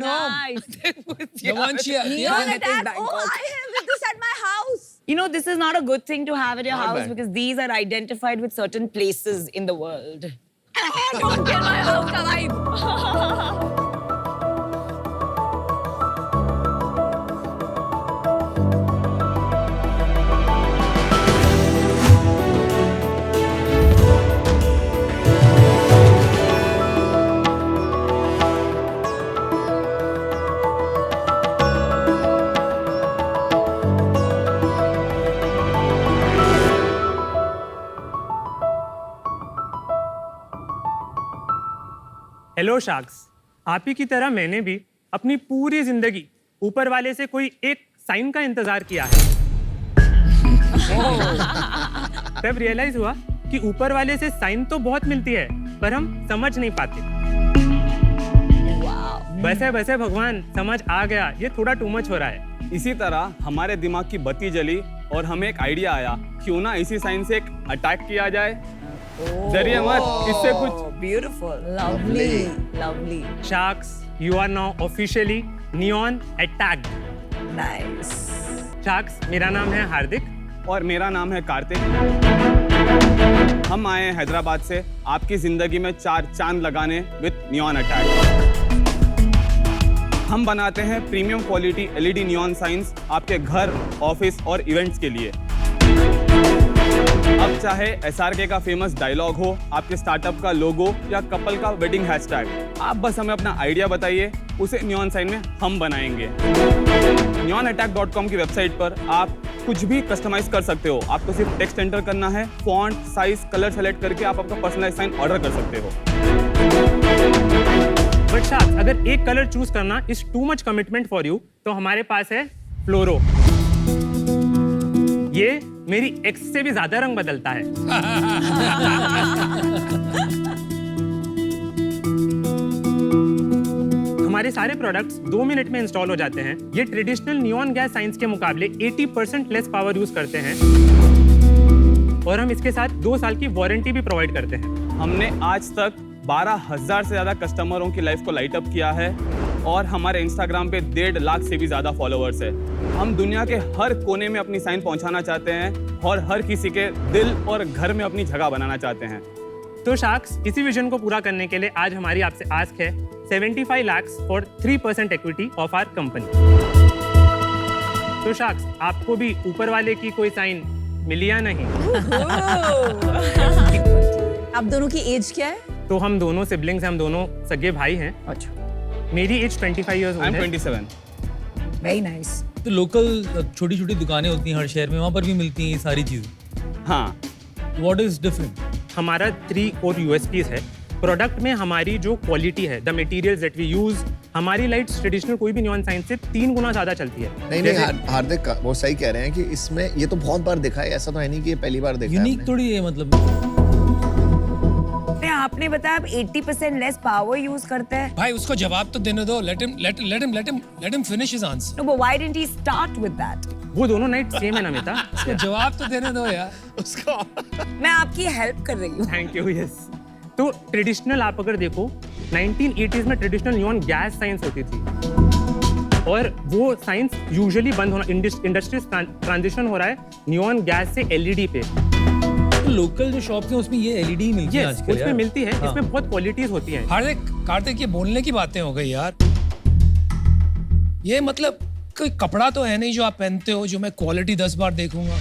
have at home. The one she Neon attack. Oh, I have this at my house. You know, this is not a good thing to have at your house because these are identified with certain places in the world. Don't kill my house alive. Hello sharks, आप ही की तरह मैंने भी अपनी पूरी जिंदगी ऊपर वाले से कोई एक साइन का इंतजार किया है। तब रियलाइज हुआ कि ऊपर वाले से साइन तो बहुत मिलती है पर हम समझ नहीं पाते। वैसे भगवान समझ आ गया, ये थोड़ा टू मच हो रहा है। इसी तरह हमारे दिमाग की बत्ती जली और हमें एक आइडिया आया, क्यों ना इसी साइन से एक अटैक किया जाए। डरिए मत, इससे कुछ Beautiful, lovely. Sharks, you are now officially neon attacked. Nice. Sharks, मेरा नाम है हार्दिक और मेरा नाम है कार्तिक। हम आए हैं हैदराबाद से आपकी जिंदगी में 4 चांद लगाने विद नियॉन अटैक। हम बनाते हैं premium quality LED neon science आपके घर, ऑफिस और इवेंट्स के लिए। अब चाहे SRK का फेमस डायलॉग हो, आपके स्टार्टअप का लोगो या कपल का वेडिंग हैशटैग, आप बस हमें अपना आइडिया बताइए, उसे नियॉन साइन में हम बनाएंगे। neonattack.com की वेबसाइट पर आप कुछ भी कस्टमाइज कर सकते हो। आपको सिर्फ टेक्स्ट एंटर करना है, फॉन्ट, साइज, कलर सेलेक्ट करके आप अपना पर्सनलाइज साइन ऑर्डर कर सकते हो। बट शार्क्स, अगर एक कलर चूज करना is too much commitment for you, तो हमारे पास है फ्लोरो। ये मेरी एक्स से भी ज्यादा रंग बदलता है। हमारे सारे प्रोडक्ट्स 2 मिनट में इंस्टॉल हो जाते हैं। ये ट्रेडिशनल नियॉन गैस साइंस के मुकाबले 80% लेस पावर यूज करते हैं और हम इसके साथ 2 साल की वारंटी भी प्रोवाइड करते हैं। हमने आज तक 12,000 से ज्यादा कस्टमरों की लाइफ को लाइट अप किया है और हमारे इंस्टाग्राम पे 1.5 लाख से भी ज्यादा फॉलोअर्स है। हम दुनिया के हर कोने में अपनी साइन पहुंचाना चाहते हैं और हर किसी के दिल और घर में अपनी जगह बनाना चाहते हैं। तो शार्क्स, इसी विजन को पूरा करने के लिए आज हमारी आपसे आस्क है 75 lakhs for 3% equity of our company. तो शार्क्स, आपको भी ऊपर वाले की कोई साइन मिली या नहीं? आप दोनों की एज क्या है? तो हम दोनों सिबलिंग्स हैं, हम दोनों सगे भाई हैं। अच्छा। मेरी एज 25 years old I'm है। 27। Very nice. तो लोकल छोटी छोटी दुकानें होती हैं हर शहर में, वहाँ पर भी मिलती हैं ये सारी चीजें। हाँ, What is different? हमारा 3 core USPs है। प्रोडक्ट में हमारी जो क्वालिटी है, the materials that we use, हमारी लाइट्स ट्रेडिशनल कोई भी नियॉन साइंस से 3 गुना ज्यादा चलती है। नहीं, हार्दिक वो सही कह रहे हैं कि इसमें ये तो बहुत बार देखा है, ऐसा तो है नहीं कि ये पहली बार देखा है यूनिक हमने। थोड़ी है मतलब। आपने बताया आप 80% लेस पावर यूज करते हैं। भाई उसको जवाब तो देने दो। let him finish his answer. No, but why didn't he start with that? वो दोनों नाइट सेम है ना मिता? उसको जवाब तो देने दो यार। उसको मैं आपकी हेल्प कर रही हूँ। Thank you. यस, तो ट्रेडिशनल आप अगर देखो 1980s में ट्रेडिशनल नियॉन गैस साइंस होती थी और वो साइंस यूजुअली बंद होना, इंडस्ट्री ट्रांजिशन हो रहा है नियॉन गैस से एलईडी पे। लोकल जो शॉप्स हैं उसमें ये एलईडी ही मिलती है आजकल। उसमें मिलती है। इसमें बहुत क्वालिटीज होती हैं। कार्तिक ये बोलने की बातें हो गई यार। ये मतलब कोई कपड़ा तो है नहीं जो आप पहनते हो जो मैं क्वालिटी 10 बार देखूंगा।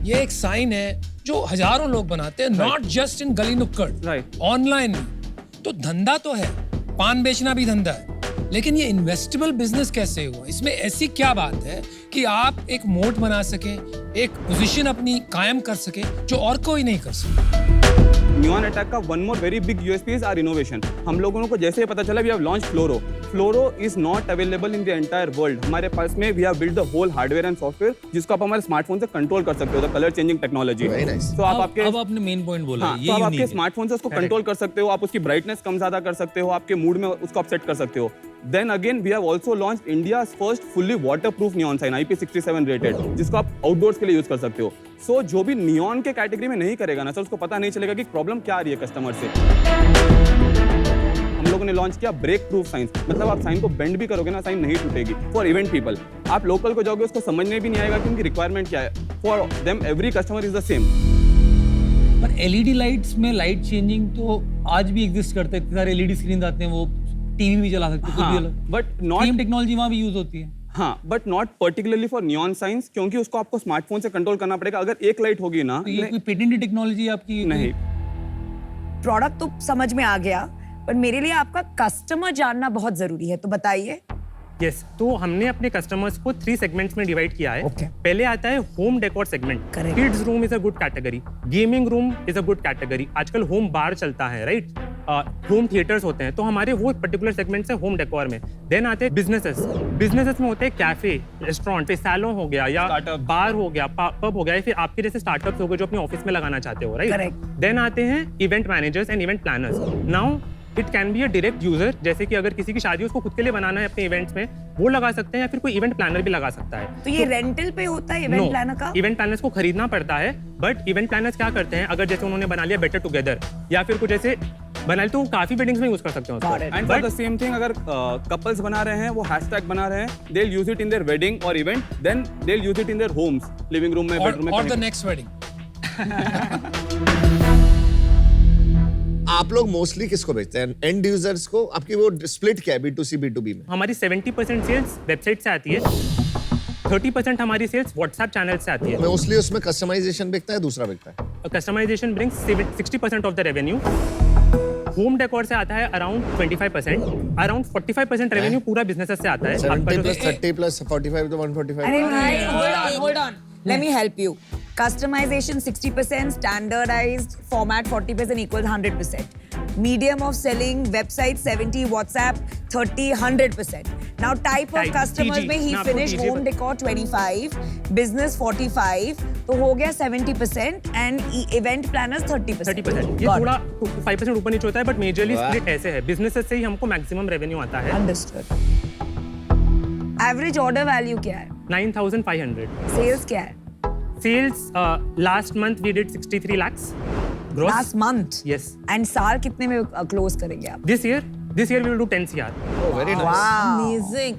ये एक साइन है जो हजारों लोग बनाते हैं, नॉट जस्ट इन गली नुक्कड़, राइट। ऑनलाइन। तो धंधा तो है, पान बेचना भी धंधा है, लेकिन ये इन्वेस्टेबल बिजनेस कैसे हुआ? इसमें ऐसी क्या बात है कि आप एक मोट बना सके, एक पोजीशन अपनी कायम कर सके जो और कोई नहीं कर सके? नियॉन अटैक का one more very big USP is our innovation. हम लोगों को जैसे ही पता चला we have launch Floro. Floro is not available in the entire world. हमारे पास में we have build the whole hardware and software जिसको आप हमारे स्मार्टफोन से कंट्रोल कर सकते हो, the colour changing technology. Very nice. तो आप आपके अब आपने मेन पॉइंट बोला हाँ, है, ये तो आप आपके यूनिक है। स्मार्टफोन से उसको कंट्रोल कर सकते हो, आप उसकी ब्राइटनेस कम ज्यादा कर सकते हो, आपके मूड में उसको आप सेट कर सकते हो। Then again, we have also launched India's first fully waterproof neon sign, IP67 rated, जिसको आप आउटडोर्स के लिए यूज कर सकते हो। सो जो भी नियॉन के कैटेगरी में नहीं करेगा ना सर, उसको पता नहीं चलेगा कि प्रॉब्लम क्या आ रही है कस्टमर से। हम लोगों ने लॉन्च किया ब्रेक प्रूफ साइंस, मतलब आप साइन को बेंड भी करोगे ना, साइन नहीं टूटेगी। फॉर इवेंट पीपल, आप लोकल को जाओगे उसको समझने भी नहीं आएगा कि उनकी रिक्वायरमेंट क्या है। For them every customer is the same. पर एलईडी लाइट्स में लाइट चेंजिंग तो आज भी एग्जिस्ट करते हैं, सारे एलईडी स्क्रीन आते हैं, वो टीवी भी चला सकते हैं, कुछ भी अलग, बट नॉट सेम टेक्नोलॉजी वहाँ भी यूज होती है। हाँ, but not particularly for neon science, क्योंकि उसको आपको स्मार्टफोन से कंट्रोल करना पड़ेगा। अगर एक लाइट होगी ना, तो ये कोई पेटेंटेड टेक्नोलॉजी आपकी? नहीं, प्रोडक्ट तो समझ में आ गया, पर मेरे लिए आपका कस्टमर जानना बहुत जरूरी है, तो बताइए। यस, तो हमने अपने कस्टमर्स को 3 सेगमेंट्स में डिवाइड किया है। Okay. पहले आता है home decor segment. Correct. Kids room is a good category, gaming room is a good category, आजकल होम बार चलता है, राइट, होम थिएटर्स होते हैं, तो हमारे वो पर्टिकुलर सेगमेंट्स है होम डेकोर में। देन आते हैं बिजनेसेस। बिजनेसेस में होते हैं कैफे, रेस्टोरेंट, सैलून हो गया या Startup. बार हो गया, पब हो गया, या फिर आपके जैसे स्टार्टअप्स हो गए जो अपने ऑफिस में लगाना चाहते हो, राइट। Correct. देन आते हैं event managers and event planners. Now it can be a direct user, जैसे कि अगर किसी की शादी उसको खुद के लिए बनाना है अपने इवेंट्स में, वो लगा सकते हैं, या फिर कोई इवेंट प्लानर भी लगा सकता है। तो ये रेंटल पे होता है इवेंट प्लानर का? इवेंट प्लानर्स को खरीदना पड़ता है, बट इवेंट प्लानर्स क्या करते हैं, अगर जैसे उन्होंने बना लिया बेटर टुगेदर या फिर कुछ ऐसे बना लिया, तो वो काफी वेडिंग्स में यूज कर सकते हैं उसको। Got it. And for the same thing, अगर कपल्स बना रहे हैं, वो हैशटैग बना रहे हैं, they will use it in their wedding और event, then they will use it in their homes, living room में, बेडरूम में, और द नेक्स्ट वेडिंग। आप लोग मोस्टली किसको बेचते हैं? एंड यूजर्स को? आपकी वो स्प्लिट क्या है B2C B2B में? हमारी 70% सेल्स वेबसाइट से आती है, 30% हमारी सेल्स व्हाट्सएप चैनल से आती है। मोस्टली उसमें कस्टमाइजेशन बिकता है, दूसरा बिकता है? Customisation brings 60% of the revenue. Home decor से आता है अराउंड 25%, अराउंड 45% रेवेन्यू पूरा बिजनेस से आता है। 70 plus 30 plus 45 to 145. अरे नहीं, hold on. Let me help you. Customization 60%, standardized format 40% equals 100%. Medium of selling, website 70, WhatsApp 30, 100%. Now type of Type, customers TG, में he मैं आपको finished TG home decor 25, business 45, तो हो गया 70% and event planners 30%. 30%, ये Got थोड़ा 5% ऊपर नीचे होता है, बट मेजरली वाह। स्प्लिट ऐसे है, बिजनेसेस से ही हमको मैक्सिमम रेवेन्यू आता है। Understood. Average order value क्या है? 9,500। Sales क्या है? Sales last month we did 63 lakhs gross. Last month. Yes. And साल कितने में close करेंगे आप? This year we will do 10 CR. Oh, very nice. Wow. Amazing.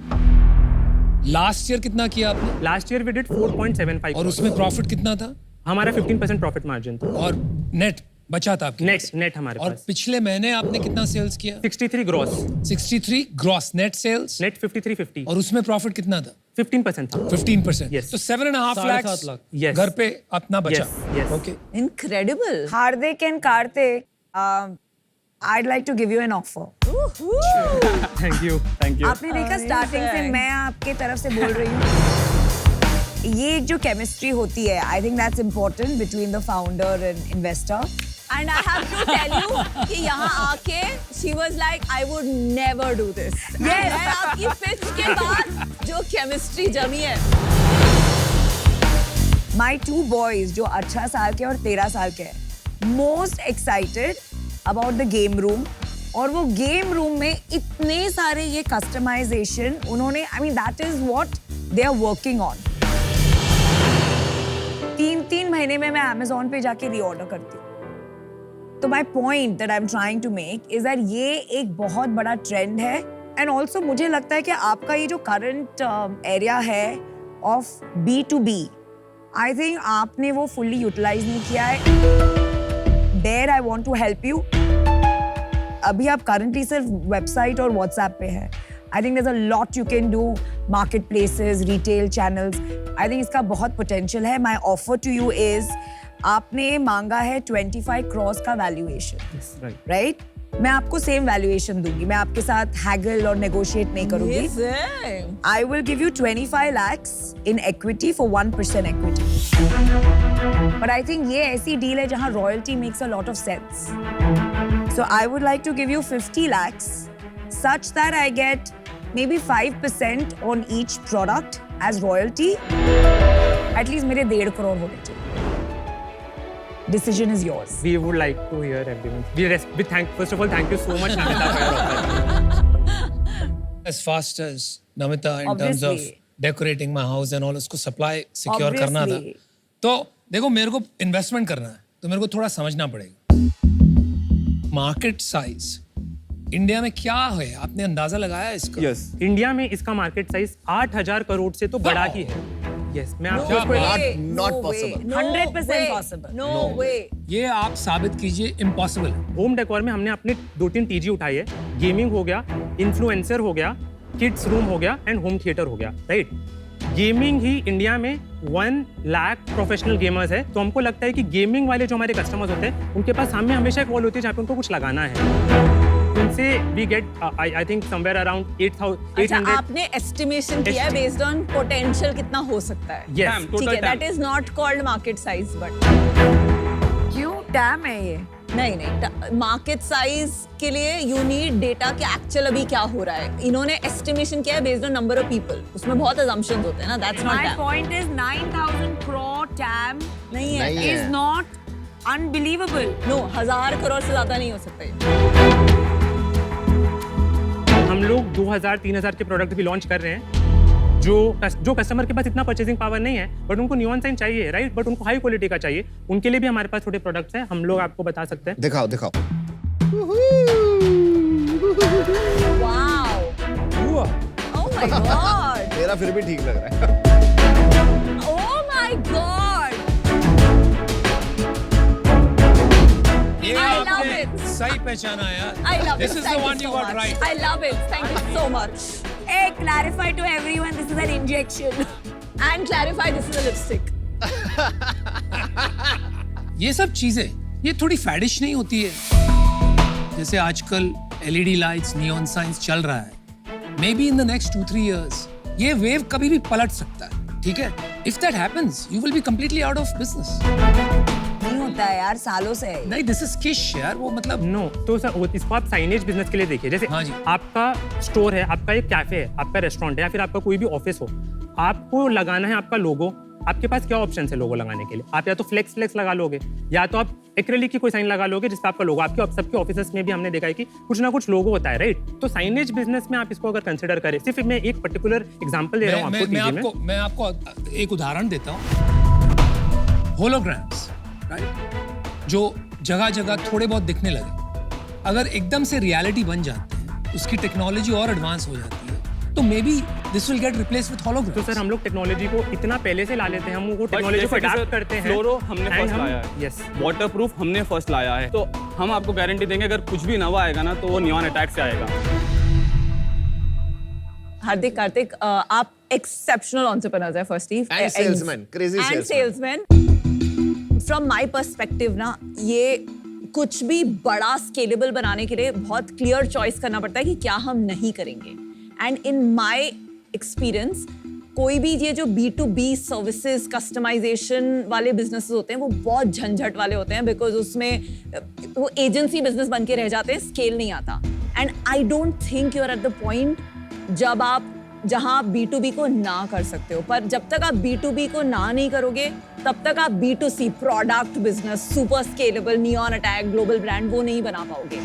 Last year कितना किया आपने? Last year we did 4.75 और crores. उसमें प्रॉफिट कितना था? हमारा 15% प्रॉफिट मार्जिन था। और नेट बचा था आपके? नेट हमारे और पास पिछले महीने आपने कितना सेल्स किया? 63 gross, 63 gross net sales, net 5350, और उसमें प्रॉफिट कितना था? 15% था। 15%। Yes. तो 7.5 लाख 7.5 लाख। Yes. घर पे अपना बचा। Yes, yes. Okay. Incredible. Hardik and Karthik, I'd like to give you an offer. Thank you. आपने देखा स्टार्टिंग से मैं आपके तरफ से बोल रही हूँ, ये एक जो केमिस्ट्री होती है, I think that's important between the founder and investor. And I have to tell you कि यहाँ आके she was like I would never do this. Yes. मैं आपकी pitch के बाद जो chemistry जमी है. My 2 boys जो 18 साल के और 13 साल के हैं, most excited about the game room. और वो गेम रूम में इतने सारे ये कस्टमाइजेशन उन्होंने, I mean that is what they are working on. 3 महीने में मैं Amazon पे जाके रीऑर्डर करती हूँ। तो my point that I'm trying to make is that ये एक बहुत बड़ा ट्रेंड है, एंड ऑल्सो मुझे लगता है कि आपका ये जो करंट एरिया है ऑफ B2B, आई थिंक आपने वो फुल्ली यूटिलाइज नहीं किया है। There I want to help you. अभी आप करंटली सिर्फ वेबसाइट और व्हाट्सएप पे है। I think there is a lot you can do, market places, retail channels. I think इसका बहुत पोटेंशियल है। My offer to you is, आपने मांगा है 25 crores का वैल्यूएशन, राइट? मैं आपको सेम वैल्यूएशन दूंगी, मैं आपके साथ हैगल और नेगोशिएट नहीं करूंगी। Amazing. I will give you 25 lakhs in equity for 1% equity. But I think ये ऐसी डील है जहाँ royalty makes a lot of sense. So I would like to give you 50 lakhs such that I get maybe 5% on each product as royalty. At least मेरे 1.5 crore होने चाहिए। Decision is yours. We would like to hear everyone. First of all, thank you so much, Namita, for your offer. As fast as Namita in terms of Obviously. decorating my house and all, उसको supply secure करना था। Obviously. तो देखो, मेरे को investment करना है, तो मेरे को थोड़ा समझना पड़ेगा। मार्केट साइज इंडिया में क्या है, आपने अंदाजा लगाया इसका? यस इंडिया में इसका मार्केट साइज 8,000 करोड़ से तो बड़ा ही है। यस, मैं आपको क्या इसको बात- not possible. 100% possible. No way. ये आप साबित कीजिए इम्पॉसिबल है। होम डेकोर में हमने अपने 2-3 टीजी उठाई है। गेमिंग हो गया, इन्फ्लुएंसर हो गया, किड्स रूम हो गया एंड होम थिएटर हो गया, राइट? गेमिंग ही इंडिया में 1 लाख प्रोफेशनल गेमर्स है, तो हमको लगता है कि गेमिंग वाले जो हमारे कस्टमर्स होते हैं उनके पास सामने हमेशा एक वॉल होती है जहाँ पे उनको कुछ लगाना है। उनसे we get I think somewhere around 8,800। अच्छा, आपने एस्टिमेशन किया है बेस्ड ऑन पोटेंशियल कितना हो सकता है? Yes, Damn, ठीक total है, TAM. That is not called market size, but क्यों टैम है ये? नहीं, मार्केट साइज के लिए यू नीड डेटा कि एक्चुअल अभी क्या हो रहा है। इन्होंने एस्टिमेशन किया है based on number of people, उसमें बहुत assumptions होते हैं ना, that's not My that. point is 9,000 crore TAM नहीं है, नहीं is है। not unbelievable. नो, 1000 करोड़ से ज्यादा नहीं हो सकता। हम लोग 2,000-3,000 के प्रोडक्ट भी लॉन्च कर रहे हैं जो कस्टमर के पास इतना परचेसिंग पावर नहीं है, बट उनको नियॉन साइन चाहिए, राइट? बट उनको हाई क्वालिटी का चाहिए, उनके लिए भी हमारे पास छोटे प्रोडक्ट्स हैं, हम लोग आपको बता सकते हैं। दिखाओ दिखाओ। वाओ, ओह माय गॉड, मेरा फिर भी ठीक लग रहा है। ओह माय गॉड, ये I love आपने it. सही पहचाना यार। I love This it. is the Thank you one you so got much. right. I love it. Thank you so much. Hey, clarify to everyone, this is an injection. And clarify, this is a lipstick. ये सब चीजें ये थोड़ी फैडिश नहीं होती है? जैसे आजकल LED लाइट्स, नियॉन साइंस चल रहा है। May be in the next 2-3 years ये वेव कभी भी पलट सकता है, ठीक है? If that happens you will be completely out of business. नहीं होता है यार, सालों से है ये। नहीं, दिस इज किश यार, वो मतलब नो, तो सर इसको आप साइनेज बिजनेस के लिए देखिए। जैसे हाँ जी। आपका स्टोर है, आपका एक कैफे है, आपका रेस्टोरेंट है, या फिर आपका कोई भी ऑफिस हो, आपको लगाना है आपका लोगो। आपके पास क्या ऑप्शन है लोगो लगाने के लिए? आप या तो फ्लेक्स लगा लोगे, या तो आप एक्रेलिक की कोई साइन लगा लोगे जिसपे आपका लोगो। आपके सबके ऑफिस में भी हमने देखा है कि कुछ ना कुछ लोगो होता है, राइट? तो साइनेज बिजनेस में आप इसको अगर कंसिडर करें, सिर्फ मैं एक पर्टिकुलर एग्जांपल दे रहा हूँ आपको टीवी में। मैं आपको एक उदाहरण देता हूँ। होलोग्राम्स, राइट, जो जगह जगह थोड़े बहुत दिखने लगे, अगर एकदम से रियलिटी बन जाते हैं, उसकी टेक्नोलॉजी और एडवांस हो जाती है, तो may be this will get replace with तो होलोग्राम्स। सर हम लोग टेक्नोलॉजी को इतना पहले से ला लेते हैं, हम वो टेक्नोलॉजी को अडाप्ट करते हैं। फ्लोरो हमने and फर्स्ट हम- लाया है। यस, वाटरप्रूफ हमने फर्स्ट लाया है, तो हम आपको गारंटी देंगे अगर कुछ भी नवा आएगा ना तो वो नियॉन अटैक से आएगा। हार्दिक, कार्तिक, आप एक्सेप्शनल एंटरप्रेन्योर्स हैं firstly And salesman, crazy and salesman. Salesman. From my perspective ना, ये कुछ भी बड़ा स्केलेबल बनाने के लिए बहुत क्लियर चॉइस करना पड़ता है कि क्या हम नहीं करेंगे। एंड इन माय एक्सपीरियंस, कोई भी ये जो B2B सर्विसेज कस्टमाइजेशन वाले बिजनेसेस होते हैं वो बहुत झंझट वाले होते हैं, बिकॉज उसमें वो एजेंसी बिजनेस बन के रह जाते हैं, स्केल नहीं आता। And I don't think you are at the point जब आप जहां आप B2B को ना कर सकते हो। पर जब तक आप B2B को ना नहीं करोगे, तब तक आप B2C product business, super scalable, neon attack, global brand वो नहीं बना पाओगे।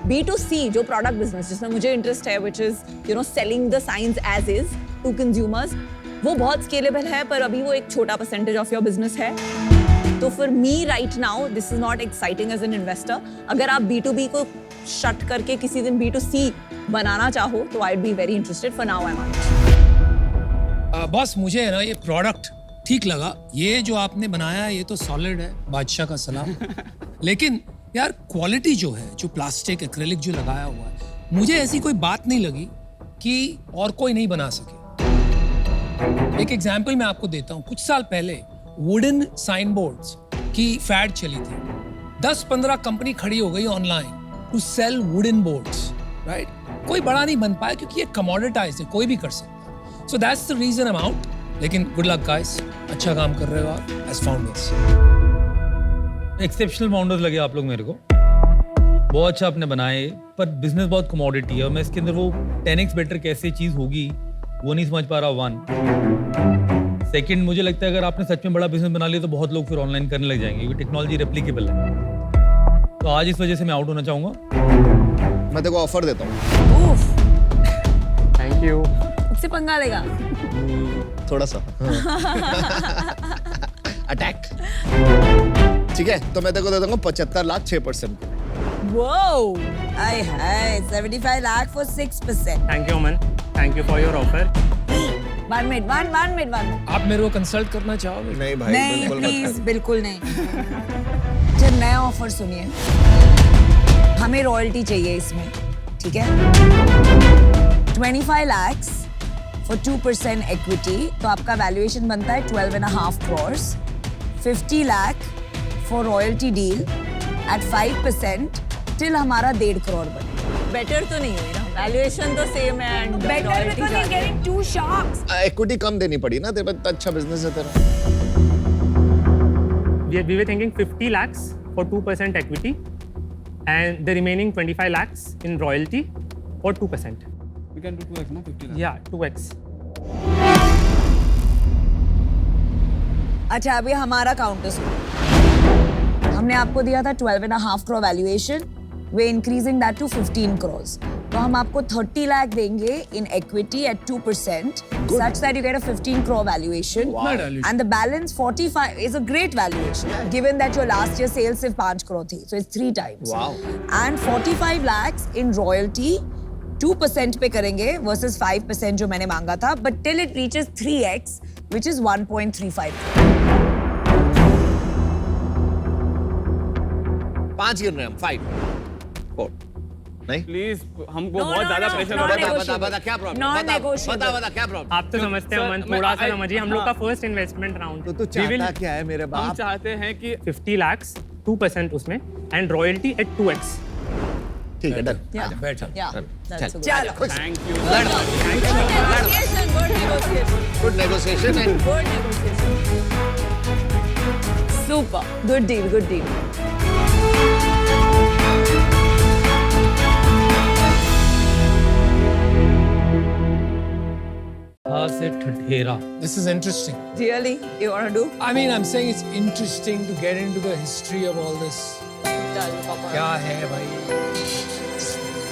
B2C जो प्रोडक्ट बिजनेस जिसमें मुझे इंटरेस्ट है, which is selling the science as is to consumers, वो बहुत स्केलेबल है, पर अभी वो एक छोटा परसेंटेज ऑफ योर बिजनेस है। तो for me right now this is not exciting as an investor. अगर आप B2B को शट करके किसी दिन B2C बनाना चाहो तो I be very interested. For now I am out. बस मुझे है ना ये प्रोडक्ट ठीक लगा, ये जो आपने बनाया है ये तो सॉलिड है, बादशाह का सलाम। लेकिन यार क्वालिटी जो है, जो प्लास्टिक एक्रेलिक जो लगाया हुआ है, मुझे ऐसी कोई बात नहीं लगी कि और कोई नहीं बना सके। एक एग्जाम्पल मैं आपको देता हूँ। कुछ साल पहले वुडन साइन बोर्ड्स की फैड चली थी। 10-15 कंपनी खड़ी हो गई online to sell wooden boards, right? कोई बड़ा नहीं बन पाया क्योंकि ये कमोडिटाइज्ड है, कोई भी कर सकता है। So that's the reason I am out. लेकिन गुड लक गाइस, अच्छा काम कर रहे हो आप एज फाउंडर्स। एक्सेप्शनल फाउंडर्स लगे आप लोग मेरे को, बहुत अच्छा आपने बनाए, पर बिजनेस बहुत कमोडिटी है और मैं इसके अंदर वो 10x बेटर कैसे चीज होगी वो नहीं समझ पा रहा। 1 सेकंड, मुझे लगता है अगर आपने सच में बड़ा बिजनेस बना लिया तो बहुत लोग फिर ऑनलाइन करने लग जाएंगे क्योंकि टेक्नोलॉजी रेप्लिकेबल है। तो आज इस वजह से मैं आउट होना चाहूंगा। मैं देखो ऑफर देता हूँ, थैंक यू। उससे पंगा लेगा। थोड़ा सा अटैक। ठीक है, तो मैं देखो दे दूंगा 75 lakh 6% Whoa! Aye, hi, 75 lakh for 6%. Thank you Aman, thank you for your offer. 1 minute, one minute. आप मेरे को कंसल्ट करना चाहोगे? नहीं भाई नहीं, बिल्कुल मत प्लीज कर। बिल्कुल नहीं. अच्छा, नया ऑफर सुनिए. हमें रॉयल्टी चाहिए इसमें, ठीक है? 25 lakhs for 2% equity, तो आपका वैल्यूएशन बनता है 12.5 crores. 50 lakh for royalty deal at 5% till हमारा 1.5 crore बने. बेटर तो नहीं हुई ना, वैल्यूएशन तो सेम है and Better because you're getting 2 sharks. Equity कम देनी पड़ी ना, तेरे पास अच्छा बिजनेस है तेरा. We were thinking 50 lakhs for 2% equity and the remaining 25 lakhs in royalty for 2%. We can do 2x, no? 50 lakhs. Yeah, 2x. अच्छा, अभी हमारा काउंटर सुनो. हमने आपको दिया था 12.5 crore valuation. We're increasing that to 15 crores. तो हम आपको 30 lakh देंगे in equity at 2%, such that you get a 15 crore valuation. And the balance 45 is a great valuation, given that your last year sales सिर्फ 5 crore थी, so it's 3 times. Wow. And 45 lakhs in royalty, 2% पे करेंगे versus 5% जो मैंने मांगा था, but till it reaches 3x, which is 1.35. 5 गिन रहे हैं हम. 5 4 नहीं. प्लीज हमको बहुत ज्यादा प्रेशर हो रहा है. बता क्या प्रॉब्लम. Non-negotiable. बता क्या प्रॉब्लम. आप तो समझते हैं अमन, थोड़ा सा समझिए. हम लोग का फर्स्ट इन्वेस्टमेंट राउंड. तो तू चाहता क्या है मेरे हम बाप. चाहते हैं कि 50 lakhs, 2% उसमें एंड रॉयल्टी एट 2x. ठीक है डन. Yeah. बैठ जा. Yeah, that's a good. चलो. Thank you. Good negotiation, good negotiation, good negotiation and good negotiation. Super, good deal, good deal. हाँ से ठठेरा. This is interesting. Really, you wanna do? I mean, I'm saying it's interesting to get into the history of all this. क्या है भाई?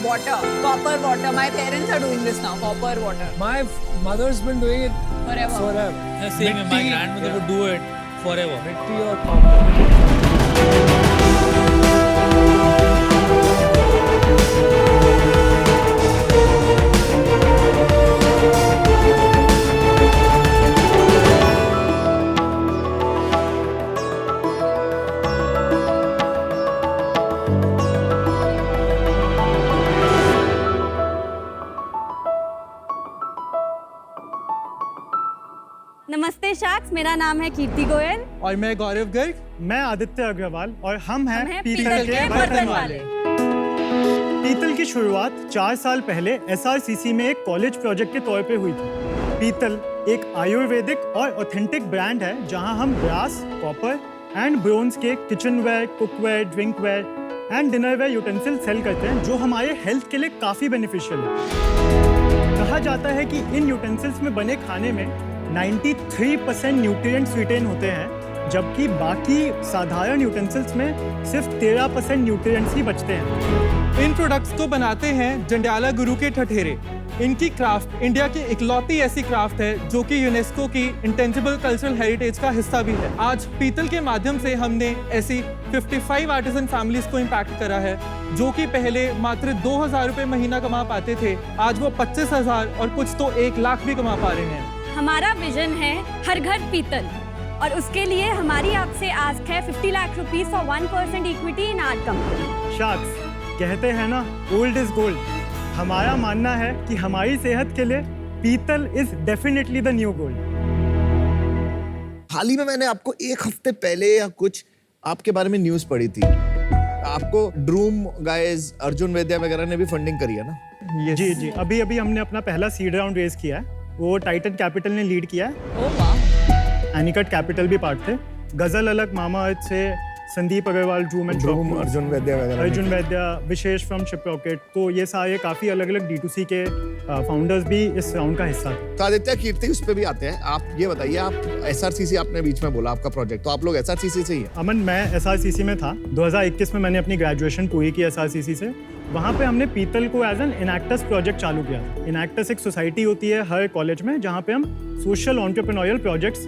Water, copper water. My parents are doing this now. Copper water. My mother's been doing it Forever. forever. Same. My मिट्टी- grandmother would do it forever. मिट्टी और copper. नमस्ते sacks, मेरा नाम है कीर्ति गोयल. और मैं गौरव गर्ग. मैं आदित्य अग्रवाल और हम हम हैं हैं पीतल के बर्तन वाले. पीतल की शुरुआत 4 साल पहले SRCC में एक कॉलेज प्रोजेक्ट के तौर पे हुई थी. पीतल एक आयुर्वेदिक और ऑथेंटिक ब्रांड है जहां हम ब्रास, कॉपर एंड ब्रोंज के kitchenware, cookware, drinkware and dinnerware utensil sell करते हैं जो हमारे हेल्थ के लिए काफ़ी बेनिफिशियल है. कहा जाता है कि इन यूटेंसिल्स में बने खाने में 93% न्यूट्रिएंट्स रिटेन होते हैं, जबकि बाकी साधारण यूटेंसिल्स में सिर्फ 13% न्यूट्रिएंट्स ही बचते हैं. इन प्रोडक्ट्स को बनाते हैं जंडियाला गुरु के ठठेरे. इनकी क्राफ्ट इंडिया की इकलौती ऐसी क्राफ्ट है जो कि यूनेस्को की इंटेंजिबल कल्चरल हेरिटेज का हिस्सा भी है. आज पीतल के माध्यम से हमने ऐसी 55 आर्टिसन फैमिलीज को इम्पैक्ट करा है जो कि पहले मात्र 2,000 रुपए महीना कमा पाते थे. आज वो 25,000 और कुछ तो 1 लाख भी कमा पा रहे हैं. हमारा विजन है हर घर पीतल, और उसके लिए हमारी आपसे आस्क है 50 lakh rupees for 1% equity in our company. Sharks, कहते हैं ना, ओल्ड इज गोल्ड. हमारा मानना है कि हमारी सेहत के लिए पीतल is definitely the new gold. हाल ही में मैंने आपको 1 हफ्ते पहले या कुछ आपके बारे में न्यूज पढ़ी थी. आपको ड्रूम गाइस, अर्जुन वैद्या वगैरह ने भी फंडिंग करी है ना. जी जी, अभी अभी हमने अपना पहला सीड राउंड रेज किया है. वो टाइटन कैपिटल ने लीड किया है. Oh wow. एनिकट कैपिटल भी पार्ट थे. गजल अलग मामा अर्थ से संदीप अग्रवाल, ड्रूम एंड ड्रूम, अर्जुन वैद्या वगैरह. अर्जुन वैद्या, विशेष फ्रॉम शिपरॉकेट. तो ये सारे काफ़ी अलग अलग D2C के फाउंडर्स भी इस राउंड का हिस्सा थे. तो आदित्य, कीर्ति उस पे भी आते हैं. आप ये बताइए, आप SRCC आपने बीच में बोला आपका प्रोजेक्ट, तो आप लोग SRCC से ही है. अमन, मैं SRCC में था. 2021 में मैंने अपनी ग्रेजुएशन पूरी की SRCC से. वहाँ पे हमने पीतल को एज एन इनएक्टस प्रोजेक्ट चालू किया. इनएक्टस एक सोसाइटी होती है हर कॉलेज में जहाँ पे हम सोशल एंटरप्रेन्योरियल प्रोजेक्ट्स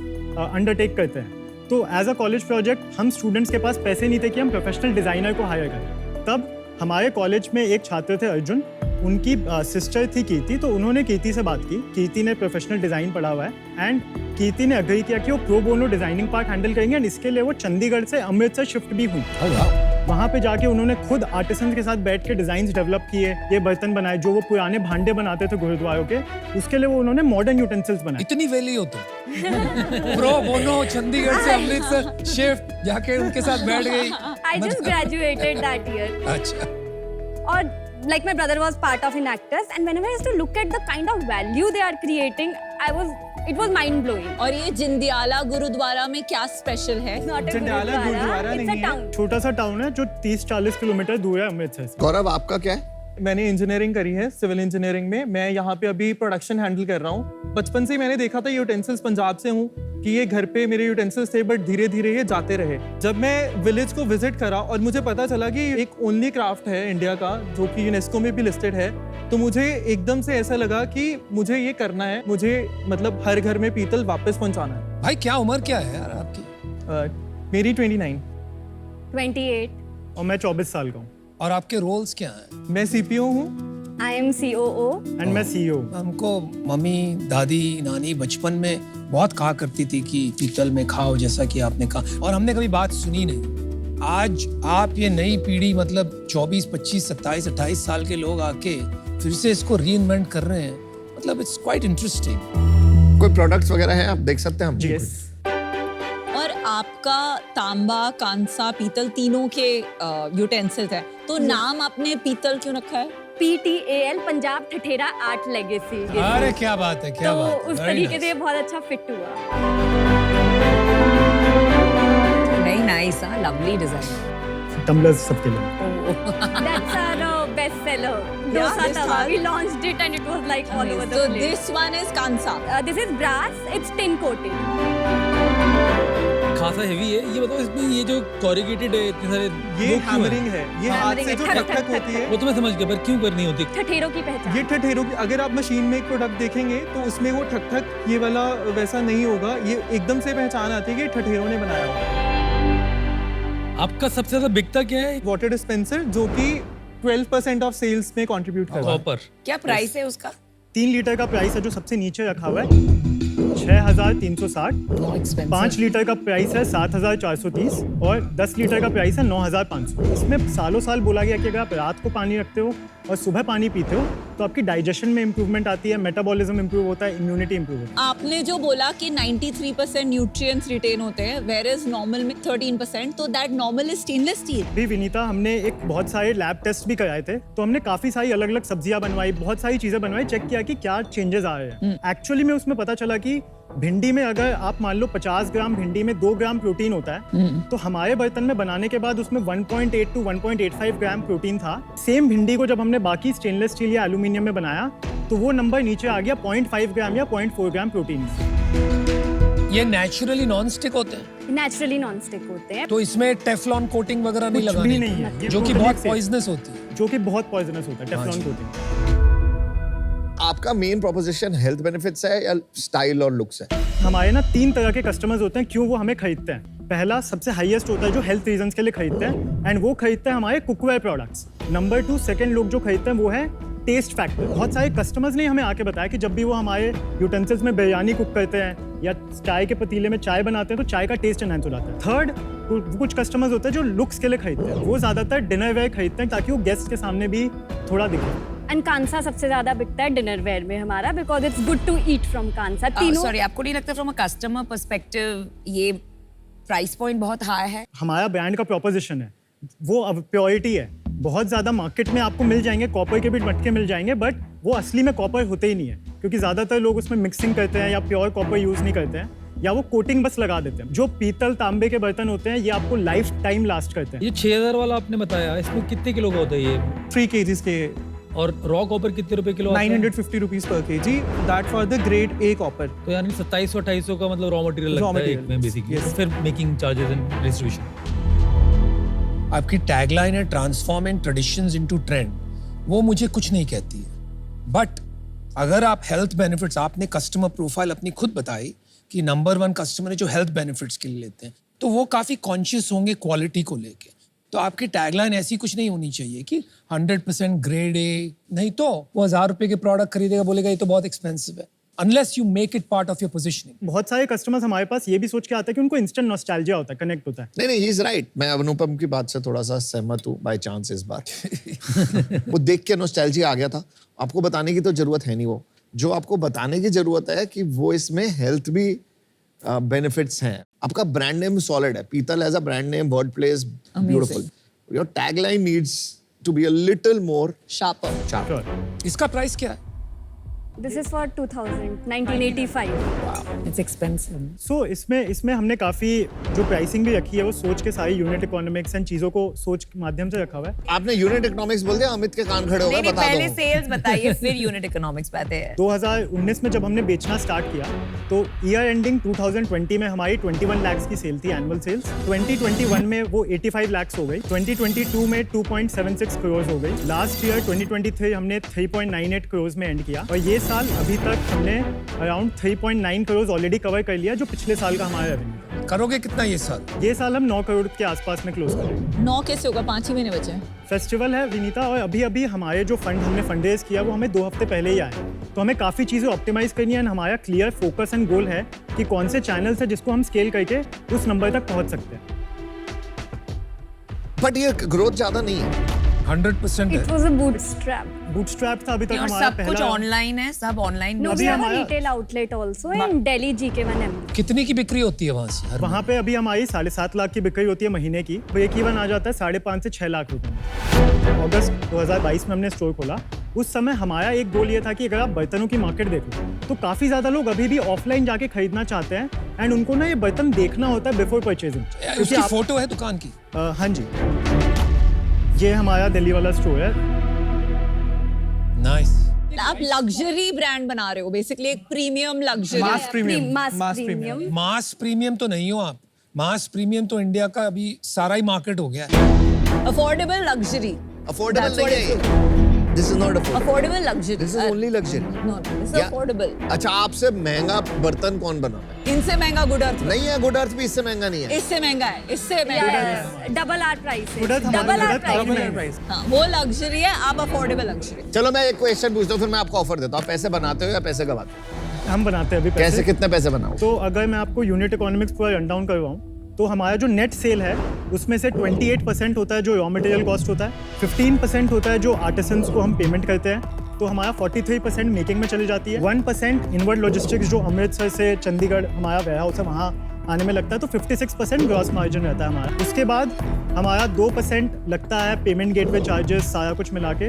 अंडरटेक करते हैं. तो एज अ कॉलेज प्रोजेक्ट हम स्टूडेंट्स के पास पैसे नहीं थे कि हम प्रोफेशनल डिज़ाइनर को हायर करें. तब हमारे कॉलेज में एक छात्र थे अर्जुन, उनकी सिस्टर थी कीर्ति, तो उन्होंने कीर्ति से बात की। कीर्ति ने प्रोफेशनल डिज़ाइन पढ़ा हुआ है एंड कीर्ति ने अग्री किया कि वो pro bono designing part handle करेंगे एंड इसके लिए वो चंडीगढ़ से अमृतसर शिफ्ट भी हुई। वहाँ पे जाके उन्होंने खुद आर्टिसन के साथ बैठ के डिज़ाइंस डेवलप किए, ये बर्तन बनाए जो वो पुराने भांडे बनाते थे गुरुद्वारों के, उसके लिए वो उन्होंने मॉडर्न यूटेंसिल्स बनाए। इतनी वैली हो तो प्रो बोनो चंडीगढ़ से अमृतसर शिफ्ट जाके उनके साथ बैठ गई। I just graduated that year. अच्छा, और like my brother was part of in actors, and whenever I used to look at the kind of value they are creating, it was mind blowing. और ये जिंदियाला गुरुद्वारा में क्या special है? Not a Jandiala gurdwara it's नहीं a है। town. छोटा सा town है जो 30-40 किलोमीटर दूर है अमृतसर से। गौरव आपका क्या है? मैंने इंजीनियरिंग करी है, सिविल इंजीनियरिंग में। मैं यहाँ पे अभी प्रोडक्शन हैंडल कर रहा हूँ। बचपन से ही मैंने देखा था यूटेंसिल्स, पंजाब से हूँ, कि ये घर पे मेरे यूटेंसिल्स थे, बट धीरे धीरे ये जाते रहे। जब मैं विलेज को विजिट करा और मुझे पता चला कि एक ओनली क्राफ्ट है इंडिया का जो कि यूनेस्को में भी लिस्टेड है, तो मुझे एकदम से ऐसा लगा कि मुझे ये करना है, मुझे मतलब हर घर में पीतल वापस पहुँचाना है। भाई क्या उम्र क्या है यार आपकी? मेरी 29 28. और मैं 24 साल का हूँ और आपके रोल्स क्या हैं? मैं सीपीओ हूँ। I am COO. एंड मैं CEO। हमको मम्मी दादी नानी बचपन में बहुत कहा करती थी कि पीतल में खाओ, जैसा कि आपने कहा, और हमने कभी बात सुनी नहीं। आज आप ये नई पीढ़ी मतलब 24, 25, 27, 28 साल के लोग आके फिर से इसको रीइन्वेंट कर रहे हैं, मतलब इट्स क्वाइट इंटरेस्टिंग। कोई प्रोडक्ट्स वगैरह हैं आप देख सकते हैं हम? यस। और आपका तांबा, कांसा, पीतल तीनों के यूटेंसिल्स है, तो नाम आपने पीतल क्यों रखा है? PTAL Punjab Thathera art legacy. अरे क्या बात है, क्या तो बात है। उस Very तरीके nice. से बहुत अच्छा फिट हुआ। Very nice, huh? Lovely design. Tumblers सबके लिए। That's our best seller. Yeah, Dosa this tawa. one. We launched it and it was like all over the So place. this one is Kansa. This is brass. It's tin coating. खासा heavy है। ये बताओ इसमें ये जो corrugated है इतने सारे, ये वो क्यों है? हैमरिंग है, ये हाथ Hammering से है, जो ठक, ठक ठक ठक, होती है, वो तो मैं समझ गया, पर क्यों करनी होती? ठठेरों की पहचान। ये ठठेरों की। अगर आप मशीन में एक प्रोडक्ट देखेंगे तो उसमें वो ठक ठक ये वाला वैसा नहीं होगा, ये एकदम से पहचान आती है कि ठठेरों ने बनाया होगा। आपका सबसे ज्यादा बिकता क्या है? वाटर डिस्पेंसर जो कि 12% ऑफ सेल्स में कंट्रीब्यूट कर रहा है। कॉपर। क्या प्राइस है उसका? 3 लीटर का प्राइस है जो सबसे नीचे रखा हुआ है 6,360। No expensive. 5 लीटर का प्राइस है 7,430 और 10 लीटर का प्राइस है 9,500। इसमें सालों साल बोला गया कि अगर आप रात को पानी रखते हो और सुबह पानी पीते हो तो आपकी डाइजेशन में इंप्रूवमेंट आती है, मेटाबॉलिज्म इंप्रूव होता है, इम्यूनिटी इंप्रूव होती है। आपने जो बोला कि 93% न्यूट्रिएंट्स रिटेन होते हैं, वेयर इज नॉर्मल में 13%, तो that normal is stainless steel. भी विनीता, हमने एक बहुत सारे लैब टेस्ट भी कराए थे, तो हमने काफी सारी अलग अलग सब्जियां बनवाई, बहुत सारी चीजें बनवाई, चेक किया कि क्या चेंजेस आ रहे हैं। एक्चुअली में उसमें पता चला कि भिंडी में अगर आप मान लो 50 ग्राम भिंडी में 2 ग्राम प्रोटीन होता है, तो हमारे बर्तन में बनाने के बाद उसमें 1.8 to 1.85 ग्राम प्रोटीन था। सेम भिंडी को जब हमने बाकी स्टेनलेस स्टील या एल्यूमिनियम में बनाया तो वो नंबर नीचे आ गया 0.5 ग्राम या 0.4 ग्राम प्रोटीन। ये नेचुरली नॉन स्टिक होते हैं, नेचुरली नॉन स्टिक होते हैं। तो इसमें टेफ्लॉन कोटिंग वगैरह नहीं कुछ लगानी, भी नहीं है, ये जो कि totally बहुत safe। पॉइजनस होती है। जो कि बहुत पॉइजनस होता है टेफ्लॉन जी। कोटिंग। आपका मेन प्रोपोजिशन हेल्थ बेनिफिट्स है या स्टाइल और लुक्स है? हमारे ना 3 तरह के कस्टमर्स होते हैं, क्यों वो हमें खरीदते हैं। पहला सबसे हाईएस्ट होता है जो हेल्थ रीजंस के लिए खरीदते हैं एंड वो खरीदते हैं हमारे कुकवेयर प्रोडक्ट्स। नंबर 2 सेकंड लोग जो खरीदते हैं वो है टेस्ट फैक्टर। बहुत सारे कस्टमर्स ने हमें आके बताया कि जब भी वो हमारे यूटेंसिल्स में बिरयानी कुक करते हैं या चाय के पतीले में चाय बनाते हैं तो चाय का टेस्ट एनहांस हो जाता है। थर्ड, कुछ कस्टमर्स होते हैं जो लुक्स के लिए खरीदते हैं, वो ज्यादातर डिनर वेयर खरीदते हैं ताकि वो गेस्ट के सामने भी थोड़ा दिखे। एंड कांसा सबसे ज्यादा बिकता है डिनर वेयर में हमारा, because it's good to eat from Kansa. तीनों सॉरी, आपको नहीं लगता फ्रॉम अ कस्टमर पर्सपेक्टिव ये प्राइस पॉइंट बहुत हाई है? हमारा ब्रांड का प्रोपोजिशन है वो अब प्योरिटी है। बहुत ज़्यादा मार्केट में आपको मिल जाएंगे कॉपर के भी मटके मिल जाएंगे, बट वो असली में कॉपर होते ही नहीं है, क्योंकि ज़्यादातर लोग उसमें मिक्सिंग करते हैं या प्योर कॉपर यूज़ नहीं करते हैं या वो कोटिंग बस लगा देते हैं। जो पीतल तांबे के बर्तन होते हैं ये आपको लाइफ टाइम लास्ट करते हैं। ये 6000 वाला आपने बताया, इसमें कितने किलो का होता है ये? 3 kgs के और रॉ कॉपर कितने रुपए किलो आता है? 950 rupees per kg, that for the grade A copper. तो यानी 2700-2800 का मतलब रॉ मटेरियल Raw लगता है एक material, में बेसिकली। yes. फिर मेकिंग चार्जेस एंड डिस्ट्रीब्यूशन। आपकी टैगलाइन है transform and traditions into trend, वो मुझे कुछ नहीं कहती है, बट अगर आप हेल्थ बेनिफिट्स, आपने कस्टमर प्रोफाइल अपनी खुद बताई कि नंबर 1 कस्टमर है जो हेल्थ बेनिफिट्स के लिए लेते हैं, तो वो काफी कॉन्शियस होंगे क्वालिटी को लेके। तो आपकी टैगलाइन ऐसी कुछ नहीं होनी चाहिए कि 100% ग्रेड ए, नहीं तो वो 1000 रुपए के प्रोडक्ट खरीदेगा, बोलेगा ये तो बहुत एक्सपेंसिव है, unless you make it part of your positioning. बहुत सारे कस्टमर्स हमारे पास ये भी सोच के आते हैं कि उनको इंस्टेंट नॉस्टैल्जिया होता है, कनेक्ट होता है। नहीं ही इज राइट। मैं अनुपम की बात से थोड़ा सा सहमत हूँ बाय चांस इस बार। वो देख के नॉस्टैल्जिया आ गया था। आपको बताने की तो जरूरत है नहीं, वो जो आपको बताने की जरूरत है कि वो इसमें हेल्थ भी बेनिफिट्स हैं। आपका ब्रांड नेम सॉलिड है, Peetal as a brand name, word play's beautiful. Your tagline needs to be a little more sharper. इसका प्राइस क्या है? This is for 2000, 1985. It's expensive. सो इसमें हमने काफ़ी जो प्राइसिंग भी रखी है वो सोच के सारी यूनिट इकोनॉमिक्स एंड चीज़ों को सोच के माध्यम से रखा हुआ है। आपने यूनिट इकोनॉमिक्स बोल दिया, अमित के कान खड़े हो गए। बता पहले दो। सेल्स बताइए फिर यूनिट इकोनॉमिक्स पे आते हैं। 2019 में जब हमने बेचना स्टार्ट किया तो ईयर एंडिंग 2020 में हमारी 21 लाख की सेल थी, एनुअल सेल्स। 2021 में वो 85 लाख हो गई। 2022 में 2.76 करोड़ हो गई। लास्ट ईयर 2023 हमने 3.98 करोड़ में एंड किया और ये साल अभी तक हमने अराउंड 3.9 करोड़ ऑलरेडी कवर कर लिया, जो पिछले साल का हमारा रेवेन्यू। करोगे कितना ये साल? ये साल हम 9 करोड़ के आसपास में क्लोज करेंगे। 9 कैसे होगा, 5 ही महीने बचे हैं। फेस्टिवल है विनीता, और अभी हमारे जो फंड हमने फंड रेज किया वो हमें 2 हफ्ते पहले ही आए, तो हमें काफ़ी चीज़ें ऑप्टिमाइज करनी है। हमारा क्लियर फोकस एंड गोल है कि कौन से चैनल्स है जिसको हम स्केल करके उस नंबर तक पहुंच सकते हैं। बट ये ग्रोथ ज्यादा नहीं है। 100% It was a bootstrap. Bootstrap था अभी तक और हमारा सब कुछ पहला। ऑनलाइन है, सब ऑनलाइन। No, अभी we have a हमारा- retail outlet also in Delhi GK1M. कितने की बिक्री होती है वहां से हर वहाँ पे अभी हमारी 7.5 लाख की बिक्री होती है महीने की। ब्रेक इवन आ जाता है 5.5 से 6 लाख रुपए में। अगस्त 2022 में हमने स्टोर खोला। उस समय हमारा एक गोल ये था कि अगर आप बर्तनों की मार्केट देखो तो काफ़ी ज़्यादा लोग अभी भी ऑफलाइन जाके खरीदना चाहते हैं एंड उनको ना ये बर्तन देखना होता है बिफोर परचेजिंग। उसकी फोटो है दुकान की? हाँ जी, ये हमारा दिल्ली वाला स्टोर है। नाइस। आप लग्जरी ब्रांड बना रहे हो, बेसिकली एक प्रीमियम लग्जरी। मास प्रीमियम। Mass premium. मास प्रीमियम तो नहीं हो आप। मास प्रीमियम तो इंडिया का अभी सारा ही मार्केट हो गया है। Affordable luxury. Affordable That's what नहीं it है। This is not affordable. Affordable luxury. This is only luxury. No, this is Yeah. Affordable. अच्छा, आपसे महंगा बर्तन कौन बना है? इनसे महंगा गुड अर्थ नहीं है, गुड अर्थ भी इससे महंगा नहीं है। इससे महंगा है, इससे महंगा है। Yeah, double our prices. Good Earth हमारा Double Good our Earth काफी prices. महंगा है। हाँ, वो लग्जरी है, आप अफोर्डेबल लग्जरी। चलो मैं एक क्वेश्चन पूछता हूँ, फिर मैं आपको ऑफर देता हूँ। पैसे बनाते हो या पैसे गवाते हो? हम बनाते हैं अभी कैसे, पैसे। कितने पैसे बनाओ? तो अगर मैं आपको यूनिट इकोनॉमिक्स पूरा रन डाउन करवाऊँ तो हमारा जो नेट सेल है उसमें से 28% होता है जो रॉ मटेरियल कॉस्ट होता है, 15% होता है जो आर्टिसंस को हम पेमेंट करते हैं, तो हमारा 43% मेकिंग में चली जाती है। 1% इनवर्ड लॉजिस्टिक्स जो अमृतसर से चंडीगढ़ हमारा वेयरहाउस है वहाँ आने में लगता है, तो 56% ग्रॉस मार्जिन रहता है हमारा। उसके बाद हमारा 2% लगता है पेमेंट गेटवे चार्जेस, सारा कुछ मिला के।